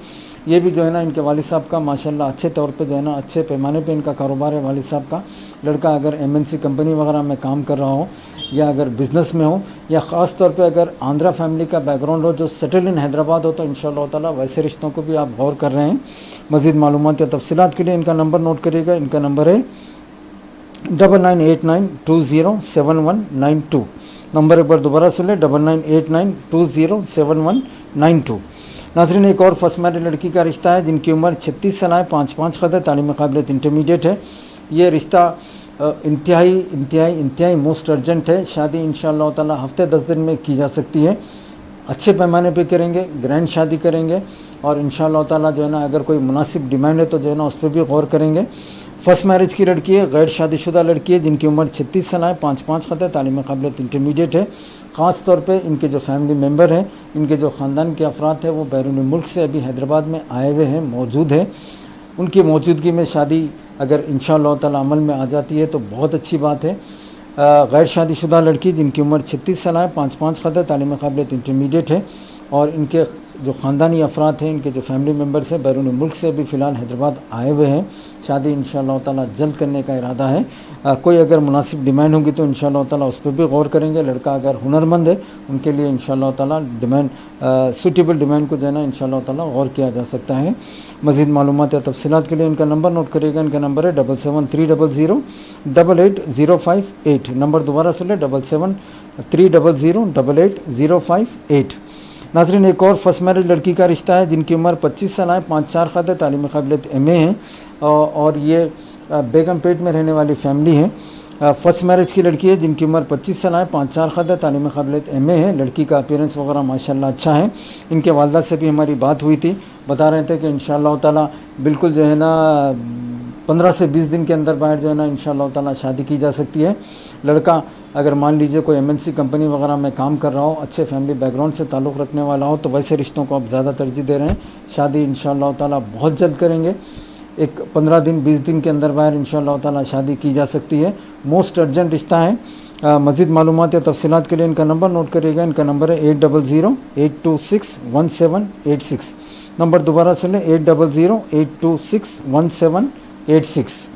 ये भी जो है ना इनके वालिद साहब का माशाल्लाह अच्छे तौर पे जो है ना अच्छे पैमाने पे इनका कारोबार है वालिद साहब का। लड़का अगर MNC कंपनी वगैरह में काम कर रहा हो या अगर बिज़नेस में हो या ख़ास तौर पे अगर आंध्रा फैमिली का बैकग्राउंड हो जो सेटल इन हैदराबाद हो तो इंशाअल्लाह ताला वैसे रिश्तों को भी आप गौर कर रहे हैं। मज़ीद मालूमात या तफसीलात के लिए इनका नंबर नोट करिएगा। इनका नंबर है 9989207192। नंबर एक बार दोबारा सुन लें, 9989207192। नाज़रीन, एक और फर्स्ट मैरिज लड़की का रिश्ता है जिनकी उम्र 36 साल है, 5-5 ख़त है, तालीम काबिलियत इंटरमीडिएट है। ये रिश्ता इंतहाई मोस्ट अर्जेंट है। शादी इंशाअल्लाह ताला हफ्ते 10 दिन में की जा सकती है। अच्छे पैमाने पे करेंगे, ग्रैंड शादी करेंगे और इंशाअल्लाह ताला जो है ना अगर कोई मुनासिब डिमांड है तो जो है ना उस पर भी गौर करेंगे। फर्स्ट मैरिज की लड़की है, गैर शादीशुदा लड़की है जिनकी उम्र 36 साल है, 5 ख़त है, तालीम काबिलियत इंटरमीडिएट है। ख़ास तौर पे इनके जो फैमिली मेम्बर हैं, इनके जो ख़ानदान के अफराद हैं वो बैरून मुल्क से अभी हैदराबाद में आए हुए हैं, मौजूद हैं। उनकी मौजूदगी में शादी अगर इंशाअल्लाह ताला अमल में आ जाती है तो बहुत अच्छी बात है। गैर शादीशुदा लड़की जिनकी उम्र 36 साल है, 5 ख़त है, तालीम काबिलियत इंटरमीडिएट है और इनके जो ख़ानदानी अफराद हैं, इनके जो फैमिली मेम्बर्स हैं बैरून मुल्क से अभी फ़िलहाल हैदराबाद आए हुए हैं। शादी इंशाअल्लाह ताला जल्द करने का इरादा है। कोई अगर मुनासिब डिमांड होगी तो इंशाअल्लाह ताला उस पर भी गौर करेंगे। लड़का अगर हुनरमंद है उनके लिए इंशाअल्लाह ताला डिमांड सूटेबल डिमांड को जो है ना इंशाअल्लाह ताला गौर किया जा सकता है। मज़ीद मालूमात या तफसीलात के लिए इनका नंबर नोट करिएगा। इनका नंबर है 7730088058। नंबर दोबारा सुन लें 7730088058। नाज़रीन, एक और फर्स्ट मैरिज लड़की का रिश्ता है जिनकी उम्र 25 साल है, 5 ख़त है, तालीम काबिलियत MA है और ये बेगमपेट में रहने वाली फैमिली है। फर्स्ट मैरिज की लड़की है जिनकी उम्र 25 साल है, 5 ख़त है, तालीम काबिलियत MA है। लड़की का अपीयरेंस वगैरह माशाल्लाह अच्छा है। इनके वालदा से भी हमारी बात हुई थी, बता रहे थे कि इंशाअल्लाह ताला बिल्कुल जो है ना 15 से 20 दिन के अंदर बाहर जो है ना इंशाअल्लाह ताला शादी की जा सकती है। लड़का अगर मान लीजिए कोई MNC कंपनी वगैरह में काम कर रहा हो, अच्छे फैमिली बैकग्राउंड से ताल्लुक़ रखने वाला हो तो वैसे रिश्तों को आप ज़्यादा तरजीह दे रहे हैं। शादी इंशाअल्लाह ताला बहुत जल्द करेंगे। एक 15 दिन 20 दिन के अंदर बाहर इंशाअल्लाह ताला शादी की जा सकती है। मोस्ट अर्जेंट रिश्ता है। मज़ीद मालूमात या तफसीलात के लिए इनका नंबर नोट करिएगा। इनका नंबर है 8008261786। नंबर दोबारा सुन लें 8008261786।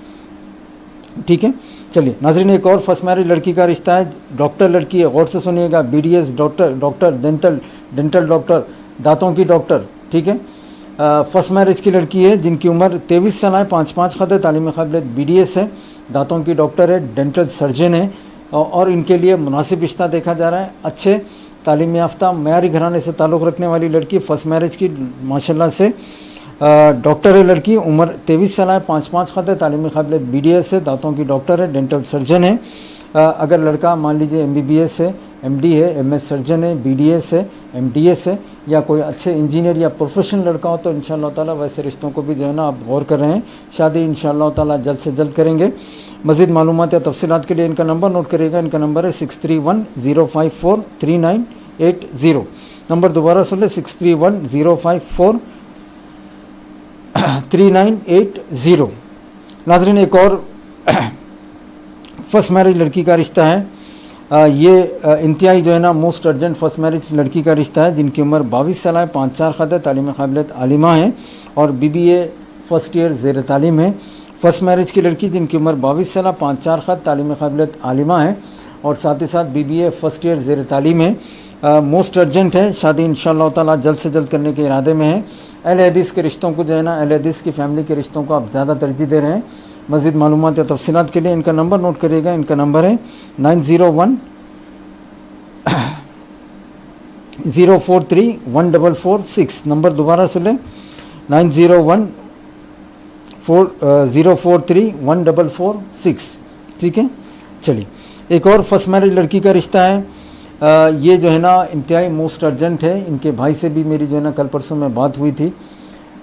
ठीक है, चलिए नाज़रीन, एक और फर्स्ट मैरिज लड़की का रिश्ता है। डॉक्टर लड़की है, गौर से सुनिएगा। BDS डॉक्टर डेंटल डॉक्टर, दांतों की डॉक्टर। ठीक है, फर्स्ट मैरिज की लड़की है जिनकी उम्र 23 साल है, 5 ख़त है, तालीम काबिलियत BDS है, दांतों की डॉक्टर है, डेंटल सर्जन है और इनके लिए मुनासिब रिश्ता देखा जा रहा है। अच्छे तालीम याफ्ता मयारी घराने से ताल्लुक़ रखने वाली लड़की, फर्स्ट मैरिज की माशाल्लाह से डॉक्टर है लड़की। उम्र 23 साल है, 5 ख़त है, तालीम काबिलियत BDS है, दांतों की डॉक्टर है, डेंटल सर्जन है। अगर लड़का मान लीजिए MBBS है, MD है, MS सर्जन है, BDS है, MDS है या कोई अच्छे इंजीनियर या प्रोफेशनल लड़का हो तो इंशाअल्लाह ताला वैसे रिश्तों को भी जो है ना आप गौर कर रहे हैं। शादी इंशाअल्लाह ताला जल्द से जल्द करेंगे। मज़ीद मालूमात या तफसीलात के लिए इनका नंबर नोट करिएगा। इनका नंबर है 6310543980। नंबर दोबारा सुन लें 6310543980। नाज़रीन, एक और फर्स्ट मैरिज लड़की का रिश्ता है। ये इंतहाई जो है ना मोस्ट अर्जेंट फर्स्ट मैरिज लड़की का रिश्ता है जिनकी उम्र 22 साल है, 5 ख़त है, तालीम काबिलियत आलिमा है और BBA फर्स्ट ईयर ज़ेर तालीम है। फर्स्ट मैरिज की लड़की जिनकी उम्र 22 साल, 5 ख़त, तालीम काबिलियत आलिमा है और साथ ही साथ BBA फर्स्ट ईयर ज़ेर तालीम है। मोस्ट अर्जेंट है। शादी इंशाअल्लाह ताला जल्द से जल्द करने के इरादे में है। अहले हदीस के रिश्तों को जो है ना, अहले हदीस की फैमिली के रिश्तों को आप ज़्यादा तरजीह दे रहे हैं। मज़ीद मालूमात या तफसीलात के लिए इनका नंबर नोट करिएगा। इनका नंबर है 9010431446। नंबर दोबारा सुन लें 9010431446। ठीक है, चलिए एक और फर्स्ट मैरिज लड़की का रिश्ता है। ये जो है ना इंतहाई मोस्ट अर्जेंट है। इनके भाई से भी मेरी जो है ना कल परसों में बात हुई थी,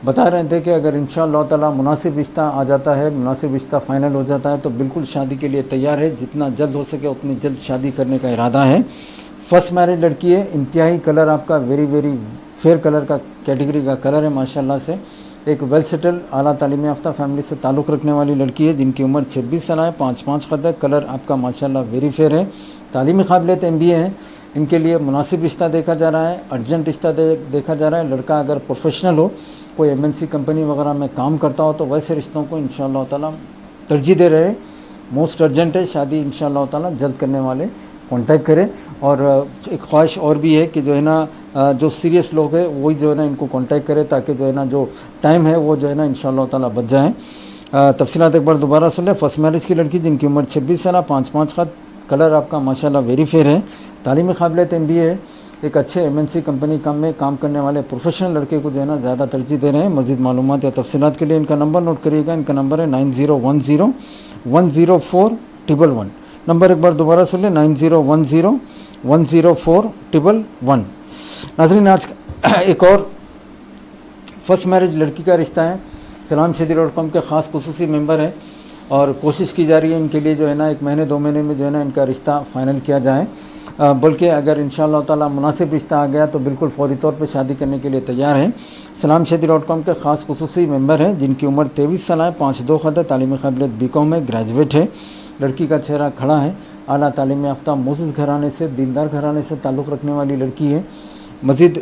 बता रहे थे कि अगर इंशाअल्लाह ताला मुनासिब रिश्ता आ जाता है, मुनासिब रिश्ता फ़ाइनल हो जाता है तो बिल्कुल शादी के लिए तैयार है। जितना जल्द हो सके उतनी जल्द शादी करने का इरादा है। फर्स्ट मैरिज लड़की है। इंतहाई कलर आपका वेरी फेयर कलर का कैटेगरी का कलर है माशाल्लाह से। एक वेल सेटल आला तालीम याफ्ता फैमिली से ताल्लुक़ रखने वाली लड़की है जिनकी उम्र 26 साल है, 5 ख़त है, कलर आपका माशाल्लाह वेरी फेयर है, तालीमी काबिलियत MBA है। इनके लिए मुनासिब रिश्ता देखा जा रहा है, अर्जेंट रिश्ता देखा जा रहा है। लड़का अगर प्रोफेशनल हो, कोई MNC कंपनी वगैरह में काम करता हो तो वैसे रिश्तों को इंशाअल्लाह ताला तरजीह दे रहे। मोस्ट अर्जेंट है। शादी इंशाअल्लाह ताला जल्द करने वाले कांटेक्ट करें। और एक ख्वाहिश और भी है कि जो है ना जो सीरियस लोग हैं वही जो है ना इनको कांटेक्ट करें ताकि जो है ना जो टाइम है वो जो है ना इंशाअल्लाह ताला बच जाए। तफसीलात एक बार दोबारा सुन लें। फर्स्ट मैरिज की लड़की जिनकी उम्र 26 साल, 5 ख़त, कलर आपका माशाल्लाह वेरी फेयर है, तालीमी काबिलियत MBA है। एक अच्छे MNC कंपनी में काम करने वाले प्रोफेशनल लड़के को जो है ना ज़्यादा तरजीह दे रहे हैं। मज़ीद मालूमात या तफसीलात के लिए इनका नंबर नोट करिएगा। इनका नंबर है 9010104104 10411। नंबर एक बार दोबारा सुन लें, 9010104111। नाज़रीन, आज एक और फर्स्ट मैरिज लड़की का रिश्ता है। salamshadi.com के ख़ास खुसूसी मेंबर हैं और कोशिश की जा रही है इनके लिए जो है ना 1 महीने 2 महीने में जो है ना इनका रिश्ता फ़ाइनल किया जाए। बल्कि अगर इंशाअल्लाह ताला मुनासिब रिश्ता आ गया तो बिल्कुल फ़ौरी तौर पे शादी करने के लिए तैयार हैं। salamshadi.com के ख़ास खुसूसी मेंबर हैं जिनकी उम्र 23 साल है, 5-2 ख़त है, तालीम क़ाबिलियत BCom में ग्रेजुएट है। लड़की का चेहरा खड़ा है, आला तालीम याफ्ता मोज़िज़ घराने से, दीनदार घराने से ताल्लुक़ रखने वाली लड़की है। मज़ीद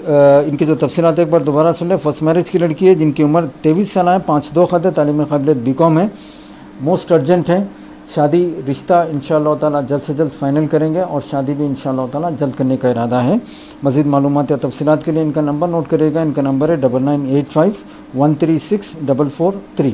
इनकी जो तफ़सीलात एक बार दोबारा सुन लें। फर्स्ट मैरिज की लड़की है जिनकी उम्र 23 साल है, 5-2 ख़त है, तालीम क़ाबिलियत BCom है। मोस्ट अर्जेंट है शादी, रिश्ता इंशाअल्लाह ताला जल्द से जल्द फ़ाइनल करेंगे और शादी भी इंशाअल्लाह ताला जल्द करने का इरादा है। मज़ीद मालूमात या तफ़सीलात के लिए इनका नंबर नोट करिएगा। इनका नंबर है 9985136443।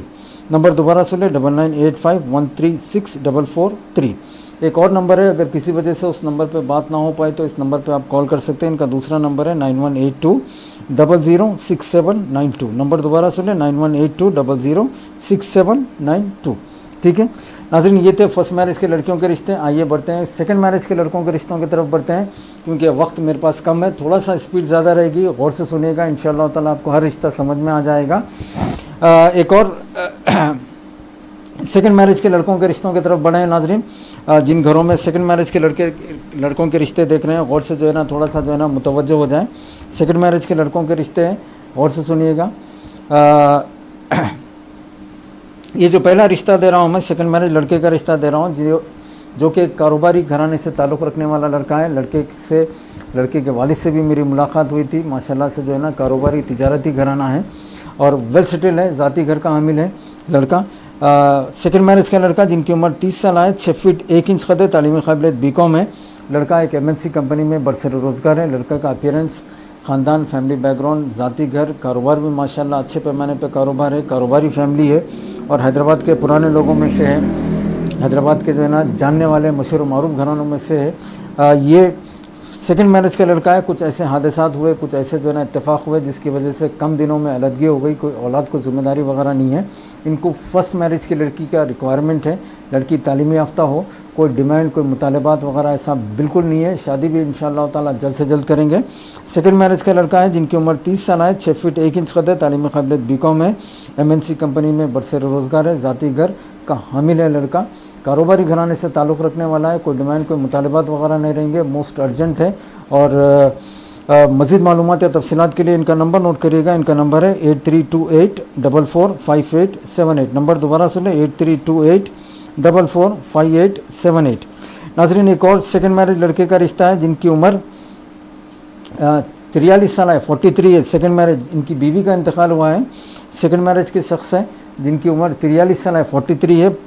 नंबर दोबारा सुन लें, 9985136443। एक और नंबर है, अगर किसी वजह से उस नंबर पे बात ना हो पाए तो इस नंबर पे आप कॉल कर सकते हैं। इनका दूसरा नंबर है 9182006792। नंबर दोबारा सुन लें, 9182006792। ठीक है नाज़रीन, ये थे फर्स्ट मैरिज के लड़कियों के रिश्ते। आइए बढ़ते हैं सेकंड मैरिज के लड़कों के रिश्तों की तरफ बढ़ते हैं, क्योंकि वक्त मेरे पास कम है, थोड़ा सा स्पीड ज़्यादा रहेगी। गौर से सुनिएगा, इंशाअल्लाह ताला आपको हर रिश्ता समझ में आ जाएगा। एक और सेकंड मैरिज के लड़कों के रिश्तों की तरफ बढ़े हैं नाज़रीन। जिन घरों में सेकंड मैरिज के लड़कों के रिश्ते देख रहे हैं, गौर से जो है ना थोड़ा सा जो है ना मुतवज्जो हो जाए। सेकंड मैरिज के लड़कों के रिश्ते हैं, गौर से सुनिएगा। ये जो पहला रिश्ता दे रहा हूँ मैं, सेकंड मैरिज लड़के का रिश्ता दे रहा हूँ जो कि कारोबारी घराने से ताल्लुक़ रखने वाला लड़का है। लड़के के वालिद से भी मेरी मुलाकात हुई थी। माशाल्लाह से जो है ना कारोबारी तिजारती घराना है और वेल सेटल है, ज़ाती घर का हामिल है लड़का। सेकंड मैरिज का लड़का जिनकी उम्र 30 साल है, 6 फीट 1 इंच कद है, तालीम क़ाबिलियत BCom है। लड़का एक MNC कंपनी में बरसर रोज़गार है। लड़का का अपीयरेंस, ख़ानदान, फैमिली बैकग्राउंड, ज़ाती घर, कारोबार भी माशाल्लाह अच्छे पैमाने पे कारोबार है, कारोबारी फैमिली है और हैदराबाद के पुराने लोगों में से है। हैदराबाद के जो है ना जानने वाले मशहूर मारूफ घरानों में से है। ये सेकंड मैरिज का लड़का है। कुछ ऐसे हादसात हुए, कुछ ऐसे जो है ना इत्तेफाक हुए जिसकी वजह से कम दिनों में अलहदगी हो गई। कोई औलाद को ज़िम्मेदारी वगैरह नहीं है। इनको फर्स्ट मैरिज की लड़की का रिक्वायरमेंट है, लड़की तालीम याफ्ता हो, कोई डिमांड, कोई मुतालबात वगैरह ऐसा बिल्कुल नहीं है। शादी भी इंशाअल्लाह ताला जल्द से जल्द करेंगे। सेकंड मैरिज का लड़का है जिनकी उम्र 30 साल है, 6 फीट 1 इंच कद है, तालीम क़ाबिलियत BCom है, MNC कंपनी में बरसर रोज़गार है, ज़ाती घर का हामिल है लड़का। कारोबारी घराने से ताल्लुक़ रखने वाला है, कोई डिमांड, कोई मुतालबात वगैरह नहीं रहेंगे, मोस्ट अर्जेंट है। और मज़ीद मालूमात या तफ़सीलात के लिए इनका नंबर नोट करिएगा। इनका नंबर है 8328445878। नंबर दोबारा सुने, 8328445878। नाज़रीन, एक और सेकंड मैरिज लड़के का रिश्ता है जिनकी उम्र 43 साल है, 43 है। सेकंड मैरिज, इनकी बीवी का इंतकाल हुआ है। सेकंड मैरिज के शख्स है जिनकी उम्र 43 साल है, 43 है,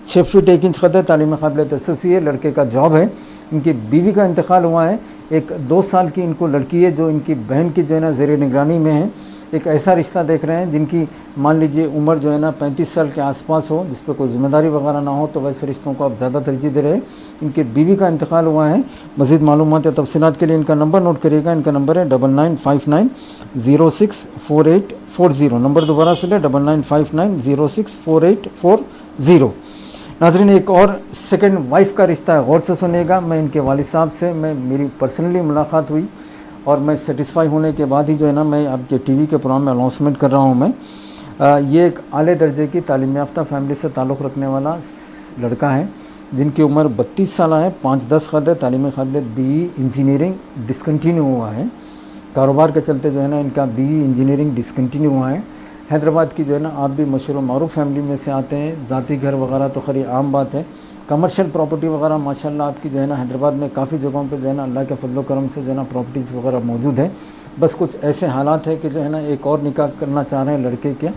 6 फीट 1 इंच कद है, तालीम क़ाबिलियत SSC है। लड़के का जॉब है। इनकी बीवी का इंतकाल हुआ है। एक 2 साल की इनको लड़की है जो इनकी बहन की जो है ना ज़ेर निगरानी में है। एक ऐसा रिश्ता देख रहे हैं जिनकी मान लीजिए उम्र जो है ना 35 साल के आसपास हो, जिस पर कोई ज़िम्मेदारी वगैरह ना हो, तो वैसे रिश्तों को आप ज़्यादा तरजीह दे रहे हैं। इनके बीवी का इंतकाल हुआ है। मज़ीद मालूमात या तफ़सीलात के लिए इनका नंबर नोट करिएगा। इनका नंबर है 9959064840। नंबर दोबारा सुनिए, 9959064840। नाज़रीन, एक और सेकंड वाइफ का रिश्ता है, गौर से सुनिएगा। मैं इनके वालिद साहब से मेरी पर्सनली मुलाकात हुई और मैं सेटिस्फाई होने के बाद ही जो है ना मैं आपके TV के प्रोग्राम में अनाउंसमेंट कर रहा हूँ मैं। ये एक आले दर्जे की तालीम याफ्ता फैमिली से ताल्लुक़ रखने वाला लड़का है जिनकी उम्र 32 साल है, 5-10 कद है, तालीम क़ाबिलियत BE इंजीनियरिंग डिसकंटिन्यू हुआ है। कारोबार के चलते जो है ना इनका BE इंजीनियरिंग डिसकंटिन्यू हुआ है। हैदराबाद की जो है ना आप भी मशहूर मारूफ फैमिली में से आते हैं। ज़ाती घर वगैरह तो खरी आम बात है। कमर्शियल प्रॉपर्टी वगैरह माशाल्लाह आपकी जो है ना हैदराबाद में काफ़ी जगहों पे जो है ना अल्लाह के फजल करम से जो है ना प्रॉपर्टीज़ वगैरह मौजूद है। बस कुछ ऐसे हालात है कि जो है ना एक और निकाह करना चाह रहे हैं लड़के के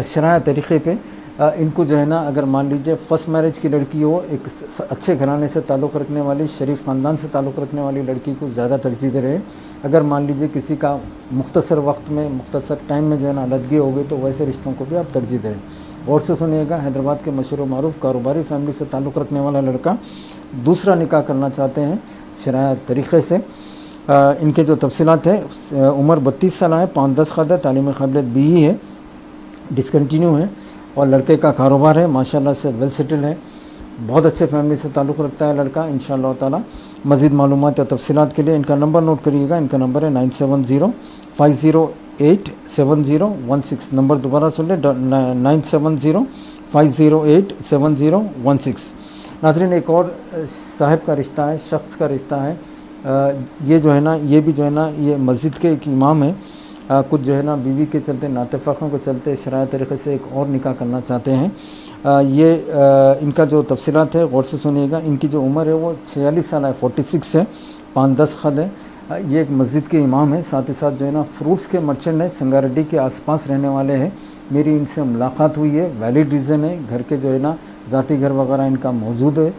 शरअ तरीक़े पे। इनको जो है ना अगर मान लीजिए फ़र्स्ट मैरिज की लड़की हो, एक अच्छे घराने से ताल्लुक़ रखने वाली, शरीफ ख़ानदान से ताल्लुक़ रखने वाली लड़की को ज़्यादा तरजीह दे रहे। अगर मान लीजिए किसी का मुख्तसर वक्त में, मुख्तसर टाइम में जो है ना अलहदगी हो गई, तो वैसे रिश्तों को भी आप तरजीह दें। गौर से सुनिएगा, हैदराबाद के मशहूर मारूफ कारोबारी फैमिली से ताल्लुक़ रखने वाला लड़का दूसरा निकाह करना चाहते हैं शरअ तरीक़े से। इनके जो तफसीलात है, उम्र 32 साल है, 5-10 कद है, तालीम क़ाबिलियत BE है, डिसकंटिन्यू है और लड़के का कारोबार है, माशाल्लाह से वेल सेटल है। बहुत अच्छे फैमिली से ताल्लुक़ रखता है लड़का इंशाअल्लाह ताला। मज़ीद मालूमात या तफसीलात के लिए इनका नंबर नोट करिएगा। इनका नंबर है 9705087016। नंबर दोबारा सुन लें, 9705087016। नाज़रीन, एक और साहब का रिश्ता है, शख्स का रिश्ता है। ये जो है ना, ये भी जो है ना, ये मस्जिद के एक इमाम है। कुछ जो है ना बीवी के चलते, नातेफ़ाक़ों के चलते शराय तरीक़े से एक और निकाह करना चाहते हैं। इनका जो तफसीलात है गौर से सुनिएगा। इनकी जो उम्र है वो 46 साल है, 46 है, 5-10 खद है। ये एक मस्जिद के इमाम है, साथ ही साथ जो है ना फ्रूट्स के मर्चेंट है, संगारेड्डी के आसपास रहने वाले हैं। मेरी इनसे मुलाकात हुई है, वैलिड रीज़न है, घर के जो है ना ज़ाती घर वगैरह इनका मौजूद है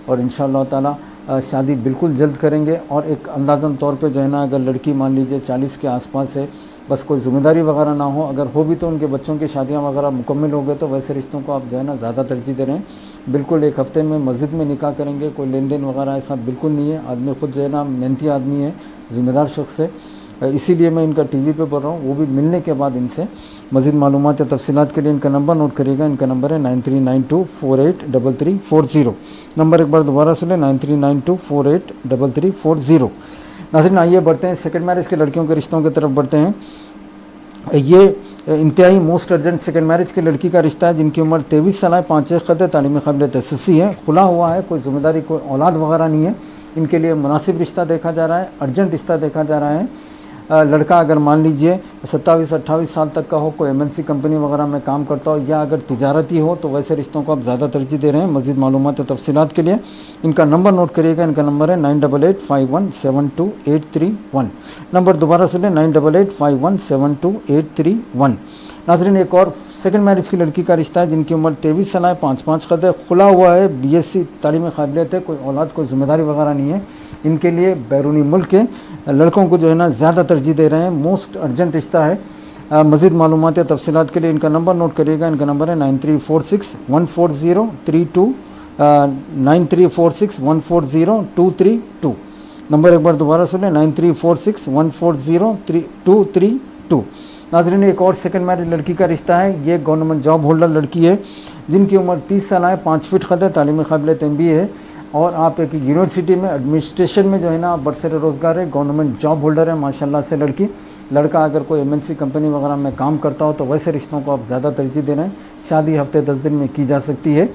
और इंशाअल्लाह ताला शादी बिल्कुल जल्द करेंगे। और एक अंदाज़न तौर पे जो है ना, अगर लड़की मान लीजिए 40 के आसपास है, बस कोई ज़िम्मेदारी वगैरह ना हो, अगर हो भी तो उनके बच्चों की शादियां वगैरह मुकम्मल हो गए तो वैसे रिश्तों को आप जो है ना ज़्यादा तरजीह दे रहे हैं। बिल्कुल एक हफ़्ते में मस्जिद में निकाह करेंगे, कोई लेन देन वगैरह ऐसा बिल्कुल नहीं है। आदमी ख़ुद जो है ना मेहनती आदमी है, ज़िम्मेदार शख्स है, इसीलिए मैं इनका टीवी पे बोल रहा हूँ, वो भी मिलने के बाद इनसे। मज़ीद मालूमात या तफसीलात के लिए इनका नंबर नोट करिएगा। इनका नंबर है 9392483340। नंबर एक बार दोबारा सुने, 9392483340। नाज़रीन, आइए बढ़ते हैं, सेकंड मैरिज के लड़कियों के रिश्तों की तरफ बढ़ते हैं। ये इंतहाई मोस्ट अर्जेंट सेकंड मैरिज की लड़की का रिश्ता है, जिनकी उम्र 23 साल है, 5 ख़त है, तालीमी काबिलियत एसएससी है, खुला हुआ है, कोई ज़िम्मेदारी, कोई औलाद वगैरह नहीं है। इनके लिए मुनासिब रिश्ता देखा जा रहा है, अर्जेंट रिश्ता देखा जा रहा है। लड़का अगर मान लीजिए 27-28 साल तक का हो, कोई एमएनसी कंपनी वगैरह में काम करता हो, या अगर तिजारती हो, तो वैसे रिश्तों को आप ज़्यादा तरजीह दे रहे हैं। मज़ीद मालूमात तफसीलात के लिए इनका नंबर नोट करिएगा। इनका नंबर है 9885172831। नंबर दोबारा सुनिए, 9885172831। नाज़रीन, एक और सेकंड मैरिज की लड़की का रिश्ता है, जिनकी उम्र 23 साल है, 5 ख़त है, खुला हुआ है, BSc तालीमी काबिलियत है, कोई औलाद, कोई ज़िम्मेदारी वगैरह नहीं है। इनके लिए बैरूनी मुल्क के लड़कों को जो है ना ज़्यादा तरजीह दे रहे हैं, मोस्ट अर्जेंट रिश्ता है। मज़ीद मालूमात या तफसीलात के लिए इनका नंबर नोट करिएगा। इनका नंबर है 9346140232, 9346140232। नंबर एक बार दोबारा सुने, 9346140232। नाज़रीन, एक और सेकंड मैरिज लड़की का रिश्ता है। ये गवर्नमेंट जॉब होल्डर लड़की है, जिनकी उम्र 30 साल है, 5 फीट क़द है, तालीमी काबिलियत MBA है, और आप एक यूनिवर्सिटी में एडमिनिस्ट्रेशन में जो है ना बरसर रोज़गार है, गवर्नमेंट जॉब होल्डर है माशाल्लाह से लड़की। लड़का अगर कोई MNC कंपनी वगैरह में काम करता हो तो वैसे रिश्तों को आप ज़्यादा तरजीह दे रहे हैं। शादी हफ्ते 10 दिन में की जा सकती है।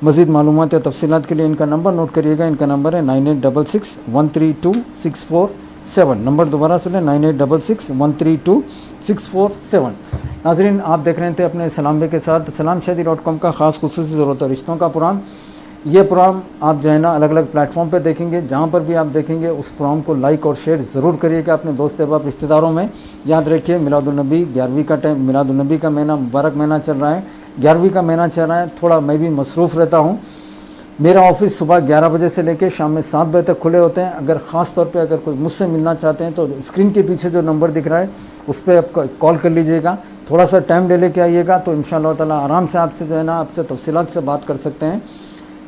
मज़ीद मालूमात या तफसीलात के लिए इनका नंबर नोट करिएगा। इनका नंबर है 9866132647। नंबर दोबारा सुने, 9866132647। नाज़रीन, आप देख रहे थे अपने सलाम के साथ salamshadi.com का ख़ास खुसूसी ज़रूरत रिश्तों का प्रोग्राम। ये प्रोग्राम आप जो है ना अलग अलग प्लेटफॉर्म पे देखेंगे, जहाँ पर भी आप देखेंगे उस प्रोग्राम को लाइक और शेयर ज़रूर करिएगा अपने दोस्त अहबाब रिश्तेदारों में। याद रखिए, मिलादुन्नबी 11वीं का टाइम, मिलादुन्नबी का महीना, मुबारक महीना चल रहा है, 11वीं का महीना चल रहा है। थोड़ा मैं भी मसरूफ़ रहता हूँ। मेरा ऑफिस सुबह 11 बजे से लेकर शाम में 7 बजे तक खुले होते हैं। अगर ख़ास तौर पे अगर कोई मुझसे मिलना चाहते हैं तो स्क्रीन के पीछे जो नंबर दिख रहा है उस पर आप कॉल कर लीजिएगा। थोड़ा सा टाइम ले लेके आइएगा तो इंशाअल्लाह ताला आराम से आपसे जो है ना आपसे तफसीलात से बात कर सकते हैं।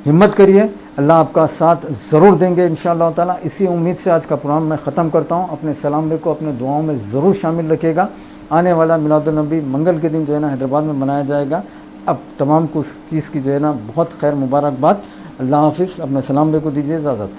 हिम्मत करिए, अल्लाह आपका साथ ज़रूर देंगे इंशाअल्लाह ताला। इसी उम्मीद से आज का प्रोग्राम मैं ख़त्म करता हूँ। अपने सलाम को अपने दुआओं में ज़रूर शामिल रखिएगा। आने वाला मिलादुन्नबी मंगल के दिन जो है ना हैदराबाद में मनाया जाएगा। अब तमाम को उस चीज़ की जो है ना बहुत खैर मुबारकबाद। अल्लाह हाफिज़। अपने सलाम को दीजिए इजाज़त।